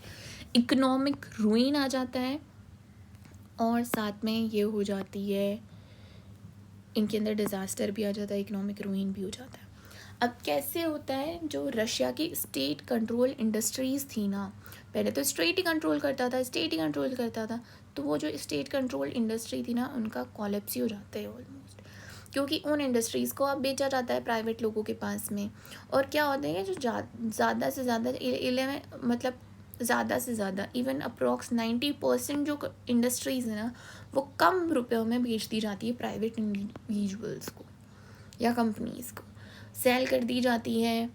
इकोनॉमिक रूइन आ जाता है, और साथ में ये हो जाती है, इनके अंदर डिज़ास्टर भी आ जाता है, इकोनॉमिक रूइन भी हो जाता है। अब कैसे होता है, जो रशिया की स्टेट कंट्रोल इंडस्ट्रीज़ थी ना, पहले तो स्टेट ही कंट्रोल करता था, तो वो जो स्टेट कंट्रोल इंडस्ट्री थी ना, उनका कॉलेप्स ही हो जाता है ऑलमोस्ट, क्योंकि उन इंडस्ट्रीज़ को अब बेचा जाता है प्राइवेट लोगों के पास में। और क्या होता है, जो ज़्यादा से ज़्यादा इवन अप्रॉक्स 90% जो इंडस्ट्रीज़ है ना, वो कम रुपयों में बेच दी जाती है प्राइवेट इंडिविजुअल्स को या कंपनीज़ को, सेल कर दी जाती है,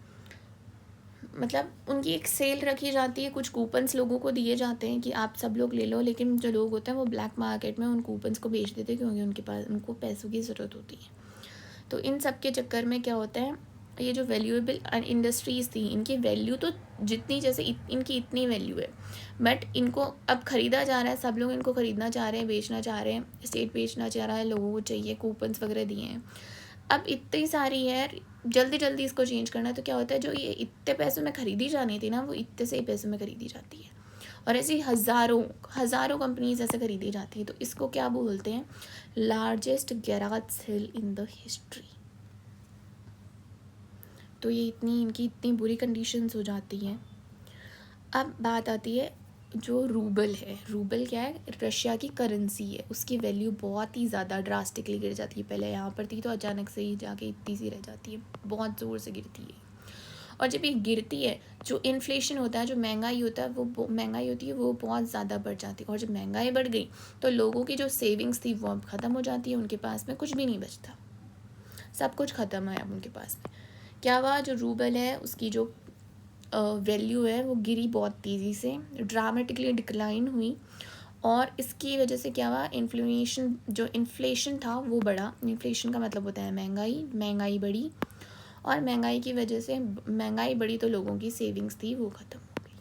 मतलब उनकी एक सेल रखी जाती है, कुछ कूपन्स लोगों को दिए जाते हैं कि आप सब लोग ले लो, लेकिन जो लोग होते हैं वो ब्लैक मार्केट में उन कूपन्स को बेच देते हैं, क्योंकि उनके पास उनको पैसों की ज़रूरत होती है। तो इन सब के चक्कर में क्या होता है, ये जो वैल्यूएबल इंडस्ट्रीज़ थी, इनकी वैल्यू तो जितनी, जैसे इनकी इतनी वैल्यू है, बट इनको अब ख़रीदा जा रहा है, सब लोग इनको ख़रीदना चाह रहे हैं, बेचना चाह रहे हैं, स्टेट बेचना चाह रहा है, लोगों को चाहिए, कूपन्स वगैरह दिए हैं। अब इतनी सारी है, जल्दी जल्दी इसको चेंज करना है, तो क्या होता है, जो ये इतने पैसों में ख़रीदी जानी थी ना, वो इतने से ही पैसों में ख़रीदी जाती है, और ऐसी हज़ारों कंपनीज ऐसे ख़रीदी जाती है। तो इसको क्या बोलते हैं, largest garage sale in the history. तो ये इनकी इतनी बुरी कंडीशंस हो जाती हैं। अब बात आती है जो रूबल है, रूबल क्या है, रशिया की करेंसी है, उसकी वैल्यू बहुत ही ज़्यादा ड्रास्टिकली गिर जाती है। पहले यहाँ पर थी तो अचानक से ही जाके इतनी सी रह जाती है, बहुत ज़ोर से गिरती है। और जब ये गिरती है, जो इन्फ्लेशन होता है, जो महंगाई होता है, वो महंगाई होती है वो बहुत ज़्यादा बढ़ जाती है। और जब महंगाई बढ़ गई तो लोगों की जो सेविंग्स थी वो अब ख़त्म हो जाती है, उनके पास में कुछ भी नहीं बचता, सब कुछ ख़त्म है अब उनके पास में। क्या हुआ, जो रूबल है उसकी जो वैल्यू है वो गिरी बहुत तेज़ी से, ड्रामेटिकली डिक्लाइन हुई। और इसकी वजह से क्या हुआ, इन्फ्लेशन था वो बढ़ा। इन्फ्लेशन का मतलब होता है महंगाई बढ़ी। और महंगाई की वजह से, महंगाई बढ़ी तो लोगों की सेविंग्स थी वो ख़त्म हो गई।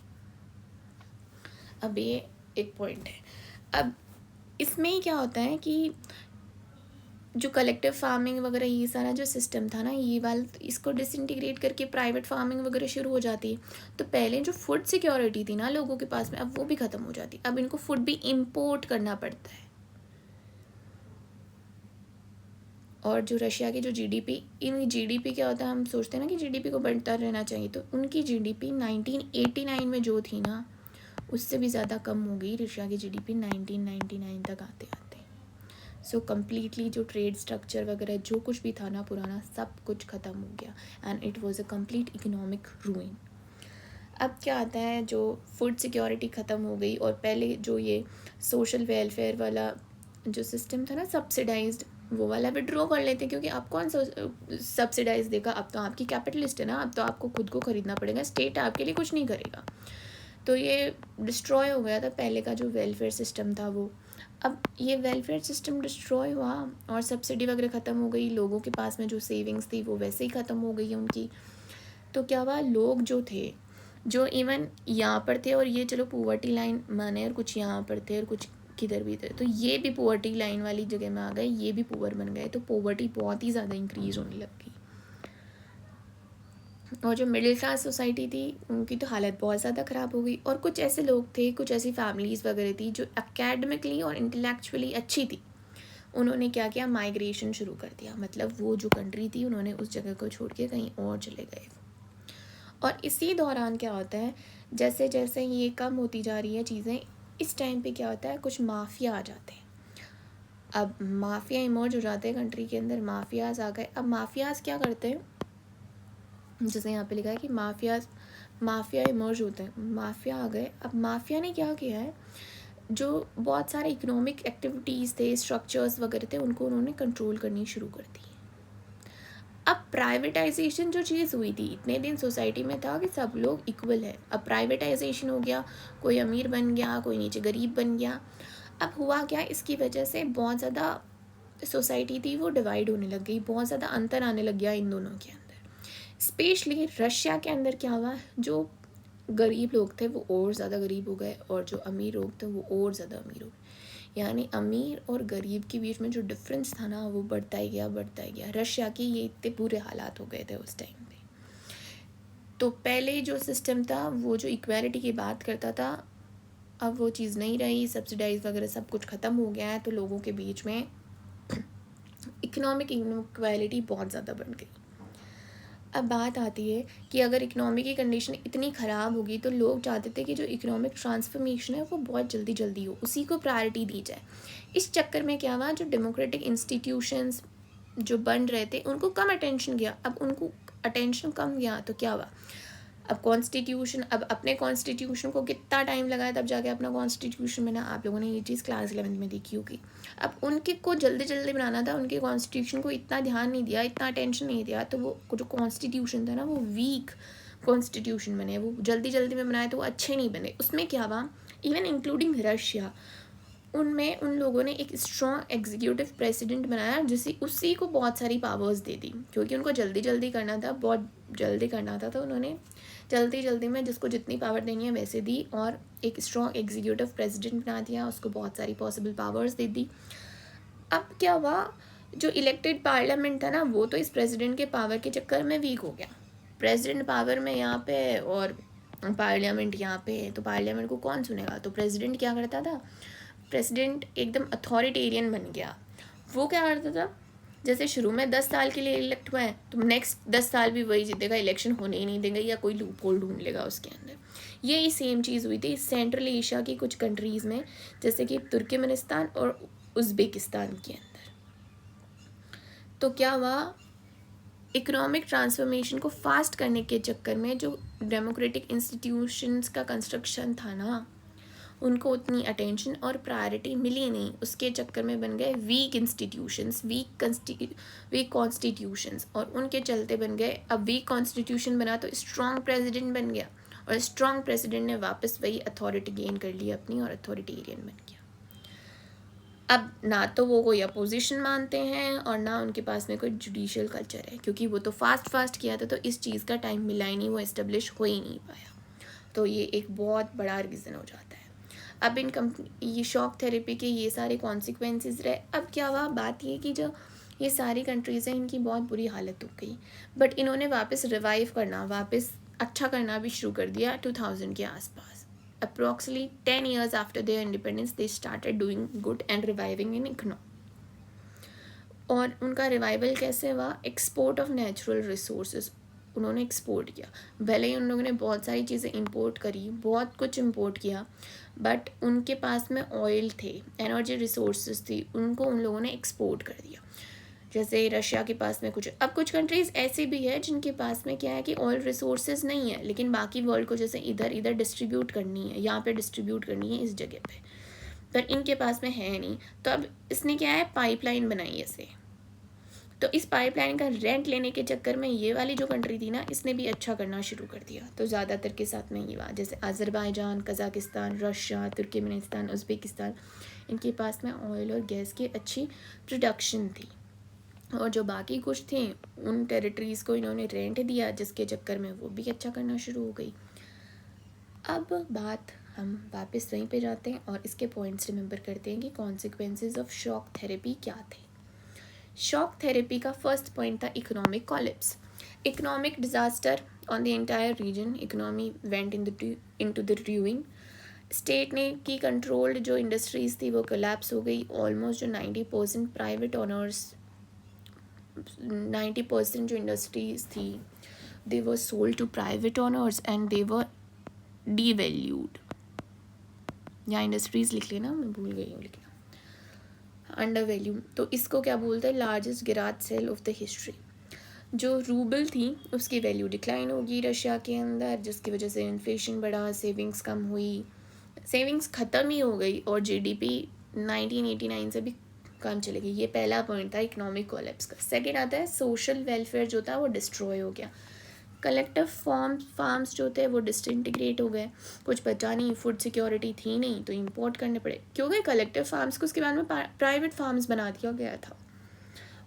अब ये एक पॉइंट है। अब इसमें ही क्या होता है कि जो कलेक्टिव फार्मिंग वगैरह ये सारा जो सिस्टम था ना, ये वाला इसको डिसइंटीग्रेट करके प्राइवेट फार्मिंग वगैरह शुरू हो जाती है। तो पहले जो फूड सिक्योरिटी थी ना लोगों के पास में, अब वो भी ख़त्म हो जाती है। अब इनको फूड भी इम्पोर्ट करना पड़ता है। और जो रशिया की जो जीडीपी, इन जीडीपी क्या होता है, हम सोचते हैं ना कि जीडीपी को बढ़ता रहना चाहिए, तो उनकी जीडीपी 1989 में जो थी ना, उससे भी ज़्यादा कम हो गई रशिया की जीडीपी 1999 तक आते आते। सो कम्प्लीटली जो ट्रेड स्ट्रक्चर वगैरह जो कुछ भी था ना पुराना, सब कुछ ख़त्म हो गया and it was a complete economic रूइन। अब क्या आता है, जो फूड सिक्योरिटी ख़त्म हो गई और पहले जो ये सोशल वेलफेयर वाला जो सिस्टम था ना, सब्सिडाइज्ड, वो वाला विड्रॉ कर लेते, क्योंकि आप कौन सब्सिडाइज देगा, अब तो आपकी कैपिटलिस्ट है ना, अब तो आपको खुद को ख़रीदना पड़ेगा, स्टेट आपके लिए कुछ नहीं करेगा। तो ये डिस्ट्रॉय हो गया था पहले का जो वेलफेयर सिस्टम था वो। अब ये वेलफेयर सिस्टम डिस्ट्रॉय हुआ और सब्सिडी वगैरह ख़त्म हो गई, लोगों के पास में जो सेविंग्स थी वो वैसे ही ख़त्म हो गई है उनकी। तो क्या हुआ, लोग जो थे, जो इवन यहाँ पर थे, और ये चलो पुअर्टी लाइन माने, और कुछ यहाँ पर थे और कुछ किधर भी थे, तो ये भी पुअर्टी लाइन वाली जगह में आ गए, ये भी पुअर बन गए। तो पोवर्टी बहुत ही ज़्यादा इंक्रीज़ होने लग गई। और जो मिडिल क्लास सोसाइटी थी उनकी तो हालत बहुत ज़्यादा ख़राब हो गई। और कुछ ऐसे लोग थे, कुछ ऐसी फैमिलीज़ वगैरह थी जो एकेडमिकली और इंटेलेक्चुअली अच्छी थी, उन्होंने क्या किया, माइग्रेशन शुरू कर दिया। मतलब वो जो कंट्री थी उन्होंने उस जगह को छोड़ के कहीं और चले गए। और इसी दौरान क्या होता है, जैसे जैसे ये कम होती जा रही है चीज़ें, इस टाइम पे क्या होता है, कुछ माफिया आ जाते हैं। अब माफिया इमर्ज हो जाते हैं कंट्री के अंदर, माफियाज आ गए। अब माफियाज क्या करते हैं, जैसे यहाँ पे लिखा है कि माफिया इमर्ज होते हैं, माफिया आ गए। अब माफिया ने क्या किया है, जो बहुत सारे इकोनॉमिक एक्टिविटीज़ थे, स्ट्रक्चर्स वगैरह थे, उनको उन्होंने कंट्रोल करनी शुरू कर दी। अब प्राइवेटाइजेशन जो चीज़ हुई थी, इतने दिन सोसाइटी में था कि सब लोग इक्वल है, अब प्राइवेटाइजेशन हो गया, कोई अमीर बन गया, कोई नीचे गरीब बन गया। अब हुआ क्या, इसकी वजह से बहुत ज़्यादा सोसाइटी थी वो डिवाइड होने लग गई, बहुत ज़्यादा अंतर आने लग गया इन दोनों के अंदर। स्पेशली रशिया के अंदर क्या हुआ, जो गरीब लोग थे वो और ज़्यादा गरीब हो गए, और जो अमीर लोग थे वो और ज़्यादा अमीर हो गए। यानी अमीर और गरीब के बीच में जो डिफरेंस था ना, वो बढ़ता ही गया। रशिया की ये इतने बुरे हालात हो गए थे उस टाइम पे। तो पहले जो सिस्टम था वो जो इक्वालिटी की बात करता था, अब वो चीज़ नहीं रही, सब्सिडाइज वगैरह सब कुछ ख़त्म हो गया है, तो लोगों के बीच में इकोनॉमिक इनइक्वालिटी बहुत ज़्यादा बढ़ गई। अब बात आती है कि अगर इकोनॉमिक की कंडीशन इतनी ख़राब होगी, तो लोग चाहते थे कि जो इकोनॉमिक ट्रांसफॉर्मेशन है वो बहुत जल्दी हो, उसी को प्रायोरिटी दी जाए। इस चक्कर में क्या हुआ, जो डेमोक्रेटिक इंस्टीट्यूशंस जो बन रहे थे उनको कम अटेंशन गया। अब उनको अटेंशन कम गया तो क्या हुआ, अब कॉन्स्टिट्यूशन, अब अपने कॉन्स्टिट्यूशन को कितना टाइम लगाया तब जाके अपना कॉन्स्टिट्यूशन बना। आप लोगों ने ये चीज़ क्लास 11 में देखी होगी। अब उनके को जल्दी बनाना था, उनके कॉन्स्टिट्यूशन को इतना ध्यान नहीं दिया, इतना अटेंशन नहीं दिया, तो वो जो कॉन्स्टिट्यूशन था ना वो वीक कॉन्स्टिट्यूशन बने, वो जल्दी में बनाए तो वो अच्छे नहीं बने। उसमें क्या हुआ, इवन इंक्लूडिंग रशिया, उनमें उन लोगों ने एक स्ट्रॉन्ग एग्जीक्यूटिव प्रेसिडेंट बनाया, जिसे उसी को बहुत सारी पावर्स दे दी, क्योंकि उनको जल्दी करना था, बहुत जल्दी करना था, तो उन्होंने जल्दी में जिसको जितनी पावर देनी है वैसे दी, और एक स्ट्रॉन्ग एग्जीक्यूटिव प्रेसिडेंट बना दिया, उसको बहुत सारी पॉसिबल पावर्स दे दी। अब क्या हुआ, जो इलेक्टेड पार्लियामेंट था ना, वो तो इस प्रेसिडेंट के पावर के चक्कर में वीक हो गया। प्रेसिडेंट पावर में यहाँ पे और पार्लियामेंट यहाँ पे है, तो पार्लियामेंट को कौन सुनेगा। तो प्रेसिडेंट क्या करता था, प्रेसिडेंट एकदम अथॉरिटेरियन बन गया। वो क्या करता था, जैसे शुरू में 10 साल के लिए इलेक्ट हुआ है तो नेक्स्ट 10 साल भी वही जीतेगा, इलेक्शन होने ही नहीं देंगे या कोई लूप होल ढूंढ लेगा उसके अंदर। यही सेम चीज़ हुई थी सेंट्रल एशिया की कुछ कंट्रीज़ में, जैसे कि तुर्कमेनिस्तान और उज़्बेकिस्तान के अंदर। तो क्या हुआ, इकोनॉमिक ट्रांसफॉर्मेशन को फास्ट करने के चक्कर में जो डेमोक्रेटिक इंस्टीट्यूशंस का कंस्ट्रक्शन था ना, उनको उतनी अटेंशन और प्रायोरिटी मिली नहीं, उसके चक्कर में बन गए वीक इंस्टीट्यूशंस, वीक कॉन्स्टिट्यूशंस, और उनके चलते बन गए, अब वीक कॉन्स्टिट्यूशन बना तो स्ट्रॉन्ग प्रेसिडेंट बन गया, और स्ट्रॉन्ग प्रेसिडेंट ने वापस वही अथॉरिटी गेन कर ली अपनी और अथॉरिटेरियन बन गया। अब ना तो वो कोई अपोजिशन मानते हैं और ना उनके पास में कोई जुडिशियल कल्चर है, क्योंकि वो तो फास्ट किया था तो इस चीज़ का टाइम मिला ही नहीं, वो इस्टेब्लिश हो ही नहीं पाया। तो ये एक बहुत बड़ा रीज़न हो जाता है। अब इन ये शॉक थेरेपी के ये सारे कॉन्सिक्वेंसेस रहे। अब क्या हुआ, बात ये कि जो ये सारी कंट्रीज़ हैं इनकी बहुत बुरी हालत हो गई, बट इन्होंने वापस रिवाइव करना, वापस अच्छा करना भी शुरू कर दिया 2000 के आसपास। Approximately 10 years after their independence, they started doing good and reviving in economy. और उनका रिवाइवल कैसे हुआ, एक्सपोर्ट ऑफ नेचुरल रिसोर्सेज उन्होंने एक्सपोर्ट किया। भले ही उन लोगों ने बहुत सारी चीज़ें इंपोर्ट करी, बहुत कुछ इंपोर्ट किया, बट उनके पास में ऑयल थे, एनर्जी रिसोर्सेज थी, उनको उन लोगों ने एक्सपोर्ट कर दिया। जैसे रशिया के पास में कुछ, अब कुछ कंट्रीज़ ऐसी भी है जिनके पास में क्या है कि ऑयल रिसोर्सेज नहीं है, लेकिन बाकी वर्ल्ड को जैसे इधर इधर डिस्ट्रीब्यूट करनी है, यहाँ पे डिस्ट्रीब्यूट करनी है इस जगह पे, पर इनके पास में है नहीं। तो अब इसने क्या है, पाइपलाइन बनाई ऐसे, तो इस पाइपलाइन का रेंट लेने के चक्कर में ये वाली जो कंट्री थी ना, इसने भी अच्छा करना शुरू कर दिया। तो ज़्यादातर के साथ में ये हुआ, जैसे Azerbaijan, Kazakhstan, Russia, Turkmenistan, Uzbekistan, इनके पास में ऑयल और गैस की अच्छी प्रोडक्शन थी, और जो बाकी कुछ थे उन टेरिटरीज़ को इन्होंने रेंट दिया, जिसके चक्कर में वो भी अच्छा करना शुरू हो गई। अब बात हम वापस वहीं पे जाते हैं और इसके पॉइंट्स रिमेंबर करते हैं कि कॉन्सिक्वेंसेज ऑफ शॉक थेरेपी क्या थे। शॉक थेरेपी का फर्स्ट पॉइंट था economic collapse, economic disaster on the entire reason, economy went into the ruin। State ने की कंट्रोल्ड जो इंडस्ट्रीज थी वो कोलैप्स हो गई, ऑलमोस्ट जो 90% प्राइवेट ऑनर्स, 90% जो इंडस्ट्रीज थी they were sold to private owners and they were devalued। यहाँ इंडस्ट्रीज लिख लेना, मैं भूल गई हूँ लिखना, अंडर वैल्यू। तो इसको क्या बोलते हैं, largest garage sale of the history. जो रूबल थी उसकी वैल्यू डिक्लाइन होगी रशिया के अंदर, जिसकी वजह से इन्फ्लेशन बढ़ा, सेविंग्स कम हुई, सेविंग्स ख़त्म ही हो गई, और जीडीपी 1989 से भी कम चली गई। ये पहला पॉइंट था इकोनॉमिक कोलैप्स का। सेकेंड आता है सोशल वेलफेयर जो था वो डिस्ट्रॉय हो गया, कलेक्टिव फार्म्स जो थे वो डिसइंटीग्रेट हो गए, कुछ बचा नहीं, फूड सिक्योरिटी थी नहीं तो इंपोर्ट करने पड़े, क्योंकि कलेक्टिव फार्म्स को उसके बाद में प्राइवेट फार्म्स बना दिया गया था,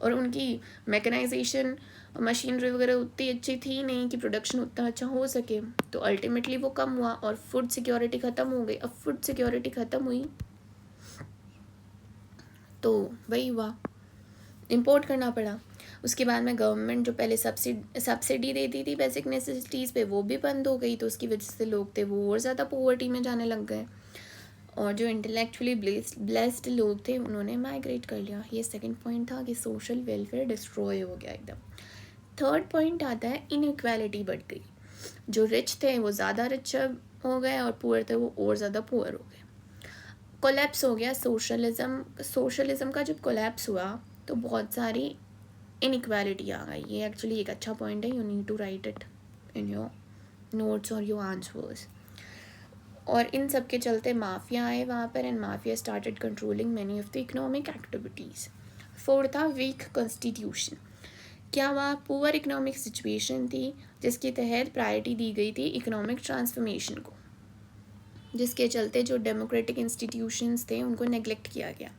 और उनकी मैकेनाइजेशन मशीनरी वगैरह उतनी अच्छी थी नहीं कि प्रोडक्शन उतना अच्छा हो सके, तो अल्टीमेटली वो कम हुआ और फूड सिक्योरिटी ख़त्म हो गई। अब फूड सिक्योरिटी ख़त्म हुई तो वही हुआ, इंपोर्ट करना पड़ा। उसके बाद में गवर्नमेंट जो पहले सब्सिडी देती थी बेसिक नेसेसिटीज़ पे वो भी बंद हो गई, तो उसकी वजह से लोग थे वो और ज़्यादा पॉवर्टी में जाने लग गए, और जो इंटेलेक्चुअली ब्लेस्ड लोग थे उन्होंने माइग्रेट कर लिया। ये सेकंड पॉइंट था कि सोशल वेलफेयर डिस्ट्रॉय हो गया एकदम। थर्ड पॉइंट आता है इनइक्वालिटी बढ़ गई, जो रिच थे वो ज़्यादा रिच हो गए और पुअर थे वो और ज़्यादा पुअर हो गए। कोलैप्स हो गया सोशलिज्म का जब कोलैप्स हुआ तो बहुत सारी इनइक्वालिटी आ गई। ये एक्चुअली एक अच्छा पॉइंट है, you need to write it in your notes और योर आंसर्स। और इन सब के चलते माफिया आए वहाँ पर, and mafia started controlling many of the economic activities. Fourth था वीक कॉन्स्टिट्यूशन। क्या हुआ, पुअर इकोनॉमिक सिचुएशन थी जिसके तहत प्रायोरिटी दी गई थी इकोनॉमिक ट्रांसफॉर्मेशन को, जिसके चलते जो डेमोक्रेटिक इंस्टीट्यूशंस थे उनको नेग्लेक्ट किया गया,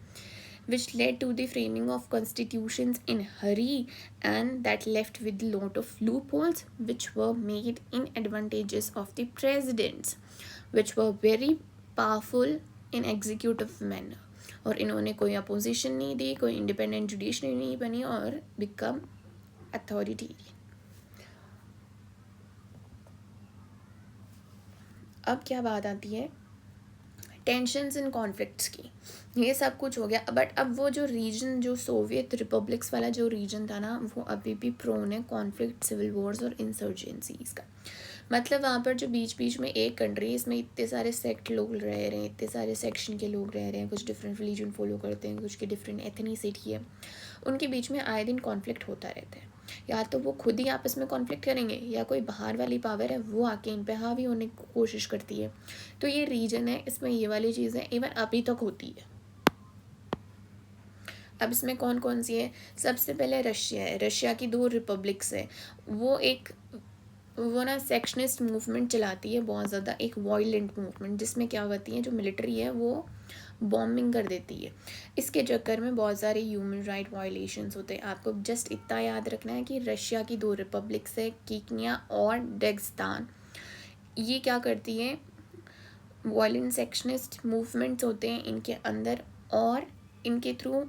which led to the framing of constitutions in hurry, and that left with a lot of loopholes which were made in advantages of the presidents, which were very powerful in executive manner। और इन्होंने कोई opposition नहीं दी, कोई independent judiciary नहीं बनी और become authoritarian. अब क्या बात आती है टेंशन्स एंड कॉन्फ्लिक्ट्स की, ये सब कुछ हो गया। बट अब वो जो रीजन, जो सोवियत रिपब्लिक्स वाला जो रीजन था ना, वो अभी भी प्रोन है कॉन्फ्लिक्ट, सिविल वॉर्स और इंसर्जेंसीज का। मतलब वहाँ पर जो बीच बीच में एक कंट्री, इसमें इतने सारे सेक्ट लोग रह रहे हैं, इतने सारे सेक्शन के लोग रह रहे हैं, कुछ डिफरेंट रिलीजन फॉलो करते हैं, कुछ की डिफरेंट एथनिसिटी है, उनके बीच में आए दिन कॉन्फ्लिक्ट होता रहता है। या तो वो खुद ही आपस में कॉन्फ्लिक्ट करेंगे, या कोई बाहर वाली पावर है वो आके इन पे हावी होने की कोशिश करती है। तो ये रीजन है, इसमें ये वाली चीज़ें इवन अभी तक होती है। अब इसमें कौन कौन सी है? सबसे पहले रशिया है। रशिया की 2 रिपब्लिक्स है। वो ना सेक्शनिस्ट मूवमेंट चलाती है बहुत ज़्यादा, एक वायलेंट मूवमेंट, जिसमें क्या होती है, जो मिलिट्री है वो बॉम्बिंग कर देती है। इसके चक्कर में बहुत सारे ह्यूमन राइट वायलेशंस होते हैं। आपको जस्ट इतना याद रखना है कि रशिया की 2 रिपब्लिक्स है, कीनिया और डेगस्तान। ये क्या करती है, वायलेंट सेक्शनिस्ट मूवमेंट्स होते हैं इनके अंदर, और इनके थ्रू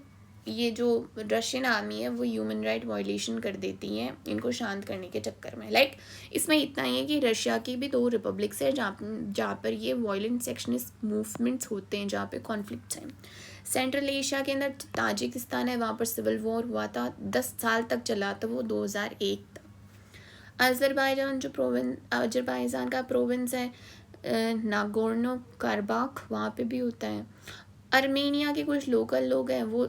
ये जो रशियन आर्मी है वो ह्यूमन राइट वायलेशन कर देती है इनको शांत करने के चक्कर में। इसमें इतना ही है कि रशिया की भी 2 रिपब्लिक्स है जहाँ पर ये वायलेंट सेक्शनिस्ट मूवमेंट्स होते हैं, जहाँ पे कॉन्फ्लिक्ट्स हैं। सेंट्रल एशिया के अंदर ताजिकिस्तान है, वहाँ पर सिविल वॉर हुआ था, 10 साल तक चला था वो, 2001 तक। अजरबैजान का प्रोविंस है नागोर्नो कराबाख, वहाँ पे भी होता है। अर्मेनिया के कुछ लोकल लोग हैं वो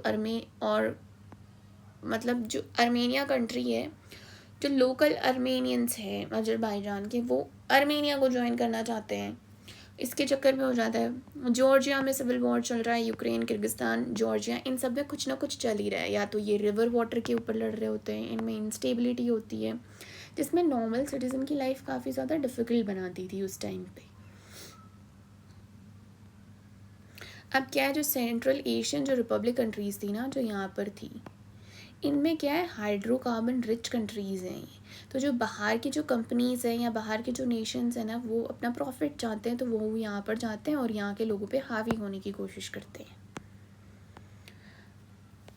मतलब जो अर्मेनिया कंट्री है, जो लोकल अर्मेनियंस हैं अजरबैजान के, वो अर्मेनिया को ज्वाइन करना चाहते हैं। इसके चक्कर में हो जाता है। जॉर्जिया में सिविल वॉर चल रहा है, यूक्रेन, किर्गिस्तान, जॉर्जिया, इन सब में कुछ ना कुछ चल ही रहा है। या तो ये रिवर वाटर के ऊपर लड़ रहे होते हैं, इनमें इंस्टेबिलिटी होती है, जिसमें नॉर्मल सिटीज़न की लाइफ काफ़ी ज़्यादा डिफ़िकल्ट बनाती थी उस टाइम पे। अब क्या है, जो सेंट्रल एशियन जो रिपब्लिक कंट्रीज़ थी ना, जो यहाँ पर थी, इनमें क्या है, हाइड्रोकार्बन रिच कंट्रीज़ हैं ये। तो जो बाहर की जो कंपनीज़ हैं या बाहर के जो नेशंस हैं ना, वो अपना प्रॉफिट चाहते हैं, तो वो यहाँ पर जाते हैं और यहाँ के लोगों पे हावी होने की कोशिश करते हैं।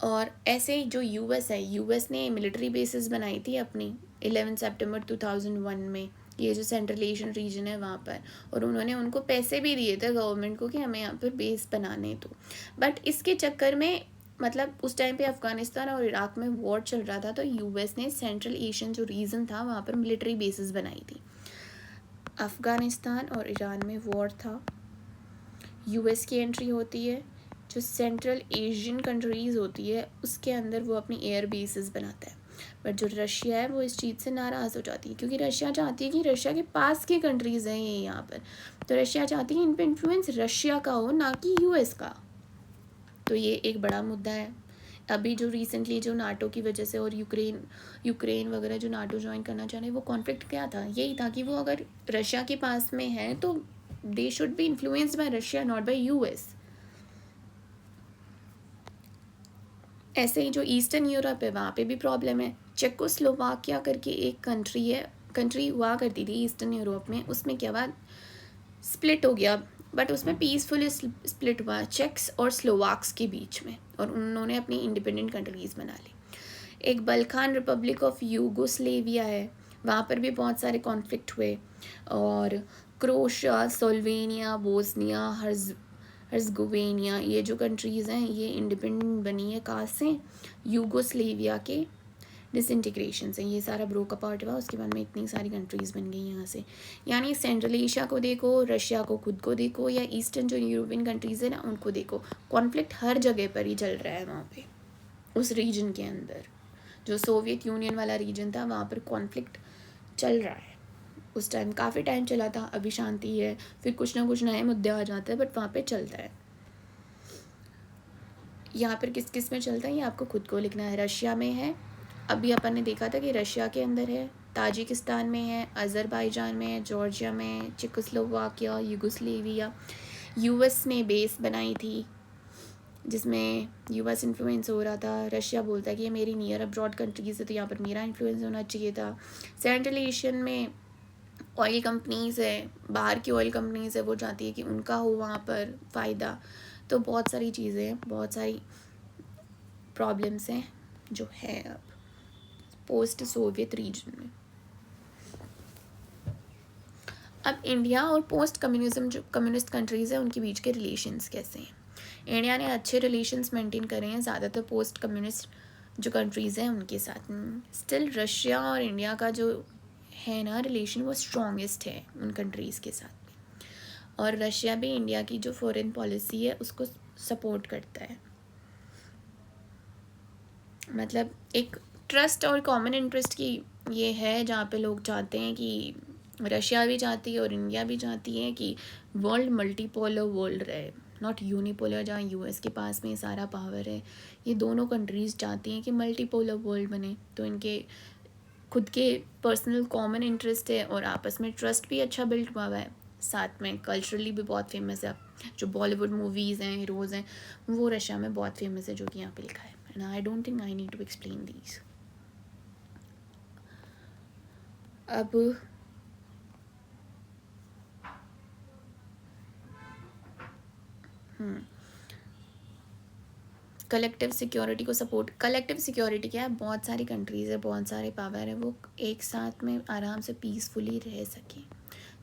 और ऐसे ही जो यूएस है, यूएस ने मिलिट्री बेसिस बनाई थी अपनी 11 सितंबर 2001 में, ये जो सेंट्रल एशियन रीजन है वहाँ पर, और उन्होंने उनको पैसे भी दिए थे गवर्नमेंट को कि हमें यहाँ पर बेस बनाने दो। बट इसके चक्कर में, मतलब उस टाइम पे अफ़गानिस्तान और इराक में वॉर चल रहा था, तो यूएस ने सेंट्रल एशियन जो रीजन था वहाँ पर मिलिट्री बेसिस बनाई थी। अफ़गानिस्तान और ईरान में वॉर था, यूएस की एंट्री होती है, जो सेंट्रल एशियन कंट्रीज़ होती है उसके अंदर वो अपनी एयर बेसिस बनाता है। बट जो रशिया है वो इस चीज़ से नाराज़ हो जाती है, क्योंकि रशिया चाहती है कि रशिया के पास की कंट्रीज़ हैं ये यहाँ पर, तो रशिया चाहती है इन पर इन्फ्लुएंस रशिया का हो, ना कि यूएस का। तो ये एक बड़ा मुद्दा है। अभी जो रिसेंटली जो नाटो की वजह से, और यूक्रेन वगैरह जो नाटो ज्वाइन करना चाह रहे हैं, वो कॉन्फ्लिक्ट क्या था, यही था कि वो अगर रशिया के पास में है तो they should be influenced by Russia, not bye US. ऐसे ही जो ईस्टर्न यूरोप है वहाँ पे भी प्रॉब्लम है। चेकोस्लोवाकिया करके एक कंट्री हुआ करती थी ईस्टर्न यूरोप में, उसमें क्या हुआ, स्प्लिट हो गया, बट उसमें पीसफुली स्प्लिट हुआ चेक्स और स्लोवाक्स के बीच में, और उन्होंने अपनी इंडिपेंडेंट कंट्रीज़ बना ली। एक बल्कान रिपब्लिक ऑफ यूगोस्लेविया है, वहाँ पर भी बहुत सारे कॉन्फ्लिक्ट हुए। और क्रोशिया, स्लोवेनिया, बोस्निया हर्ज़गोविना, ये जो कंट्रीज़ हैं ये इंडिपेंडेंट बनी है कहाँ से, यूगोस्लेविया के डिसइंटीग्रेशन से। ये सारा ब्रोक अपार्ट हुआ, उसके बाद में इतनी सारी कंट्रीज़ बन गई यहाँ से। यानी सेंट्रल एशिया को देखो, रशिया को खुद को देखो, या ईस्टर्न जो यूरोपियन कंट्रीज़ है ना उनको देखो, कॉन्फ्लिक्ट हर जगह पर ही चल रहा है वहाँ पे। उस रीजन के अंदर जो सोवियत यूनियन वाला रीजन था वहाँ पर कॉन्फ्लिक्ट चल रहा है, उस टाइम काफ़ी टाइम चला था, अभी शांति है, फिर कुछ ना कुछ नए मुद्दे आ जाते हैं, बट वहाँ पे चलता है। यहाँ पर किस किस में चलता है ये आपको खुद को लिखना है। रशिया में है, अभी अपन ने देखा था कि रशिया के अंदर है, ताजिकिस्तान में है, अज़रबैजान में है, जॉर्जिया में, चेकोस्लोवाकिया, यूगोस्लेविया। यूएस ने बेस बनाई थी जिसमें यूएस इन्फ्लुएंस हो रहा था। रशिया बोलता है कि ये मेरी नियर अब्रॉड कंट्रीज़ है, तो यहाँ पर मेरा इन्फ्लुएंस होना चाहिए था। सेंट्रल एशियन में ऑयल कंपनीज़ है, बाहर की ऑयल कंपनीज़ है, वो चाहती है कि उनका हो वहाँ पर फ़ायदा। तो बहुत सारी चीज़ें हैं, बहुत सारी प्रॉब्लम्स हैं जो है अब पोस्ट सोवियत रीजन में। अब इंडिया और पोस्ट कम्युनिज्म जो कम्युनिस्ट कंट्रीज़ हैं उनके बीच के रिलेशंस कैसे हैं। इंडिया ने अच्छे रिलेशंस मेंटेन करे हैं ज़्यादातर पोस्ट कम्युनिस्ट जो कंट्रीज़ हैं उनके साथ। स्टिल रशिया और इंडिया का जो है ना रिलेशन वो स्ट्रॉन्गेस्ट है उन कंट्रीज़ के साथ। और रशिया भी इंडिया की जो फॉरेन पॉलिसी है उसको सपोर्ट करता है। मतलब एक ट्रस्ट और कॉमन इंटरेस्ट की ये है जहाँ पे लोग चाहते हैं कि रशिया भी चाहती है और इंडिया भी चाहती है कि वर्ल्ड मल्टीपोलर वर्ल्ड रहे, नॉट यूनिपोलर जहाँ यूएस के पास में सारा पावर है। ये दोनों कंट्रीज़ चाहती हैं कि मल्टीपोलर वर्ल्ड बने। तो इनके खुद के पर्सनल कॉमन इंटरेस्ट है और आपस में ट्रस्ट भी अच्छा बिल्ड हुआ है। साथ में कल्चरली भी बहुत फेमस है। जो बॉलीवुड मूवीज़ हैं, हीरोज़ हैं, वो रशिया में बहुत फेमस है, जो कि यहाँ पे लिखा है। And I don't think I need to explain these. अब कलेक्टिव सिक्योरिटी को सपोर्ट। कलेक्टिव सिक्योरिटी क्या है, बहुत सारी कंट्रीज़ है, बहुत सारे पावर है, वो एक साथ में आराम से पीसफुली रह सकें,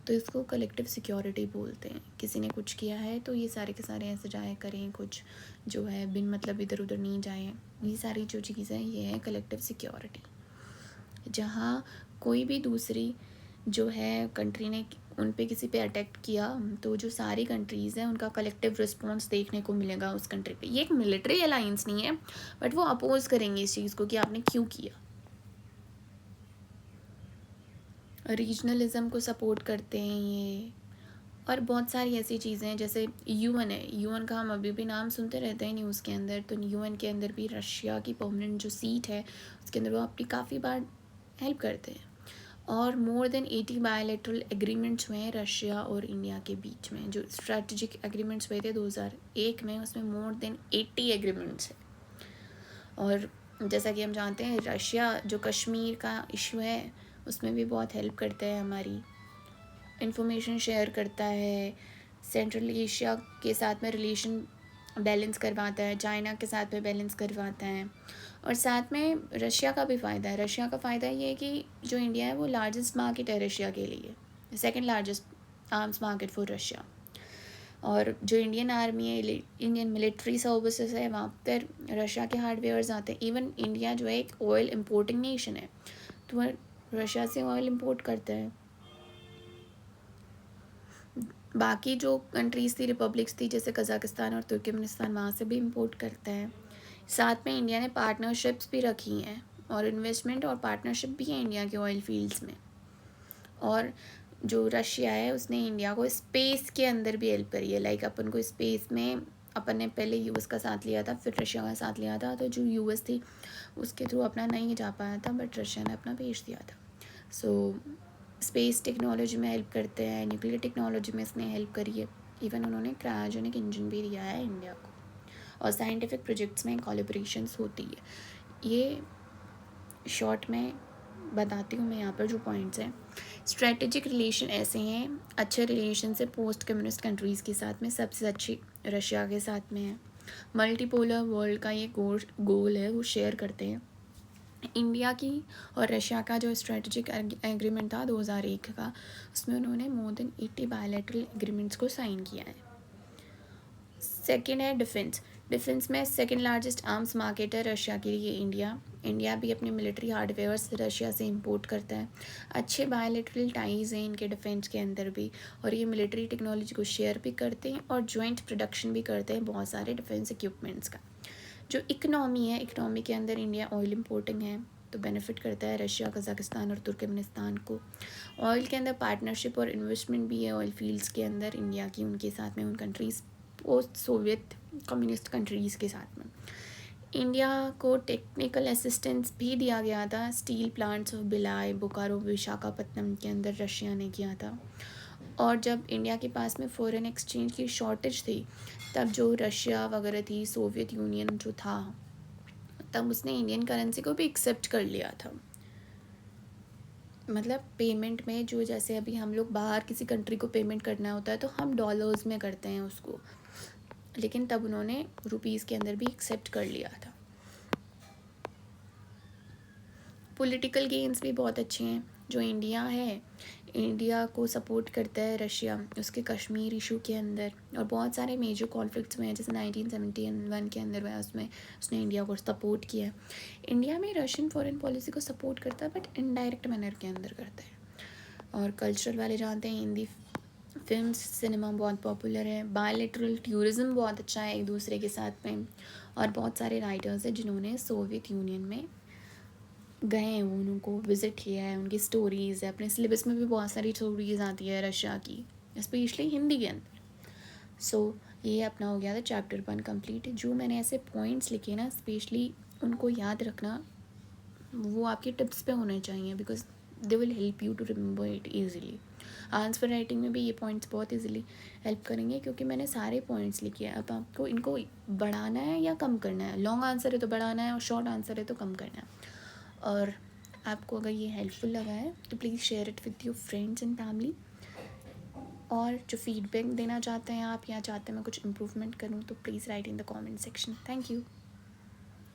तो इसको कलेक्टिव सिक्योरिटी बोलते हैं। किसी ने कुछ किया है तो ये सारे के सारे ऐसे जाए करें, कुछ जो है बिन मतलब इधर उधर नहीं जाए। ये सारी जो चीज़ें हैं ये है कलेक्टिव सिक्योरिटी। जहाँ कोई भी दूसरी जो है कंट्री ने उन पे किसी पे अटैक किया तो जो सारी कंट्रीज़ हैं उनका कलेक्टिव रिस्पॉन्स देखने को मिलेगा उस कंट्री पे। ये एक मिलिट्री अलायंस नहीं है, बट वो अपोज करेंगे इस चीज़ को कि आपने क्यों किया। रीजनलिज्म को सपोर्ट करते हैं ये। और बहुत सारी ऐसी चीज़ें हैं, जैसे यूएन है। यूएन का हम अभी भी नाम सुनते रहते हैं न्यूज़ के अंदर। तो यूएन के अंदर भी रशिया की परमानेंट जो सीट है उसके अंदर वो अपनी काफ़ी बार हेल्प करते हैं। और मोर देन 80 बायलैटरल एग्रीमेंट्स हुए हैं रशिया और इंडिया के बीच में। जो स्ट्रेटजिक एग्रीमेंट्स हुए थे 2001 में, उसमें मोर देन 80 एग्रीमेंट्स है। और जैसा कि हम जानते हैं रशिया जो कश्मीर का इशू है उसमें भी बहुत हेल्प करता है, हमारी इंफॉर्मेशन शेयर करता है, सेंट्रल एशिया के साथ में रिलेशन बैलेंस करवाता है, चाइना के साथ में बैलेंस करवाता है। और साथ में रशिया का भी फ़ायदा है। रशिया का फ़ायदा ये है कि जो इंडिया है वो लार्जेस्ट मार्केट है रशिया के लिए, second largest arms market for Russia. और जो इंडियन आर्मी है, इंडियन मिलिट्री सर्विसेज है, वहाँ पर रशिया के हार्डवेयर्स आते हैं। इवन इंडिया जो है एक ऑयल इम्पोर्टिंग नेशन है, तो वह रशिया से ऑयल इम्पोर्ट करता है। बाकी जो कंट्रीज़ थी, रिपब्लिक्स थी, जैसे कज़ाकिस्तान और तुर्कमेनिस्तान, वहाँ से भी इंपोर्ट करता है। साथ में इंडिया ने पार्टनरशिप्स भी रखी हैं और इन्वेस्टमेंट और पार्टनरशिप भी है इंडिया के ऑयल फील्ड्स में। और जो रशिया है उसने इंडिया को स्पेस के अंदर भी हेल्प करी है। लाइक अपन को स्पेस में अपन ने पहले यूएस का साथ लिया था, फिर रशिया का साथ लिया था। तो जो यूएस थी उसके थ्रू अपना नहीं जा पाया था, बट रशिया ने अपना भेज दिया था। सो स्पेस टेक्नोलॉजी में हेल्प करते हैं, न्यूक्लियर टेक्नोलॉजी में इसने हेल्प करी है। इवन उन्होंने क्रायोजेनिक इंजन भी दिया है इंडिया को। और साइंटिफिक प्रोजेक्ट्स में कोलैबोरेशंस होती है। ये शॉर्ट में बताती हूँ मैं यहाँ पर जो पॉइंट्स हैं। स्ट्रेटेजिक रिलेशन ऐसे हैं, अच्छे रिलेशन से पोस्ट कम्युनिस्ट कंट्रीज़ के साथ में सबसे अच्छी रशिया के साथ में है। मल्टीपोलर वर्ल्ड का ये गोल है, वो शेयर करते हैं। इंडिया की और रशिया का जो स्ट्रेटजिक एग्रीमेंट था 2001 का, उसमें उन्होंने मोर देन 80 बायलैटरल एग्रीमेंट्स को साइन किया है। सेकेंड है डिफेंस। डिफेंस में सेकेंड लार्जेस्ट आर्म्स मार्केट है रशिया के लिए इंडिया। इंडिया भी अपने मिलिट्री हार्डवेयर्स रशिया से इंपोर्ट करता है। अच्छे बायलैटरल टाइज हैं इनके डिफेंस के अंदर भी, और ये मिलिट्री टेक्नोलॉजी को शेयर भी करते हैं और जॉइंट प्रोडक्शन भी करते हैं बहुत सारे डिफेंस इक्विपमेंट्स का। जो इकनॉमी है, इकनॉमी के अंदर इंडिया ऑयल इम्पोर्टिंग है तो बेनिफिट करता है रशिया, कज़ाकिस्तान और तुर्कमेनिस्तान को। ऑयल के अंदर पार्टनरशिप और इन्वेस्टमेंट भी है ऑयल फील्ड्स के अंदर इंडिया की, उनके साथ में, उन countries post Soviet communist countries के साथ में। इंडिया को टेक्निकल असिस्टेंस भी दिया गया था। Steel plants of Bhilai, Bokaro, Visakhapatnam के अंदर रशिया ने किया था। और जब इंडिया के पास में फ़ॉरेन एक्सचेंज की शॉर्टेज थी, तब जो रशिया वगैरह थी, सोवियत यूनियन जो था, तब उसने इंडियन करेंसी को भी एक्सेप्ट कर लिया था। मतलब पेमेंट में जो, जैसे अभी हम लोग बाहर किसी कंट्री को पेमेंट करना होता है तो हम डॉलर्स में करते हैं उसको, लेकिन तब उन्होंने रुपीज़ के अंदर भी एक्सेप्ट कर लिया था। पॉलिटिकल गेम्स भी बहुत अच्छे हैं। जो इंडिया है, इंडिया को सपोर्ट करता है रशिया उसके कश्मीर इशू के अंदर, और बहुत सारे मेजर कॉन्फ्लिक्ट्स में जैसे 1971 के अंदर हुआ उसमें उसने इंडिया को सपोर्ट किया है। इंडिया में रशियन फॉरेन पॉलिसी को सपोर्ट करता है बट इनडायरेक्ट मैनर के अंदर करता है। और कल्चरल वाले जानते हैं हिंदी फिल्म सिनेमा बहुत पॉपुलर है, बायलैटरल टूरिज़्म बहुत अच्छा है एक दूसरे के साथ में, और बहुत सारे राइटर्स हैं जिन्होंने सोवियत यूनियन में गए हैं, वो उनको विज़िट किया है, उनकी स्टोरीज़ है, अपने सिलेबस में भी बहुत सारी स्टोरीज़ आती है रशिया की, स्पेशली हिंदी के अंदर। सो ये अपना हो गया था चैप्टर 1 कंप्लीट। जो मैंने ऐसे पॉइंट्स लिखे ना स्पेशली उनको याद रखना, वो आपके टिप्स पे होने चाहिए because they will help you to remember it easily. Answer writing में भी ये पॉइंट्स बहुत ईजिली हेल्प करेंगे क्योंकि मैंने सारे पॉइंट्स लिखे हैं। अब आपको इनको बढ़ाना है या कम करना है, लॉन्ग आंसर है तो बढ़ाना है और शॉर्ट आंसर है तो कम करना है। और आपको अगर ये हेल्पफुल लगा है तो please share it with your friends and family. और जो फीडबैक देना चाहते हैं आप या चाहते हैं मैं कुछ इम्प्रूवमेंट करूँ तो please write in the comment section. Thank you.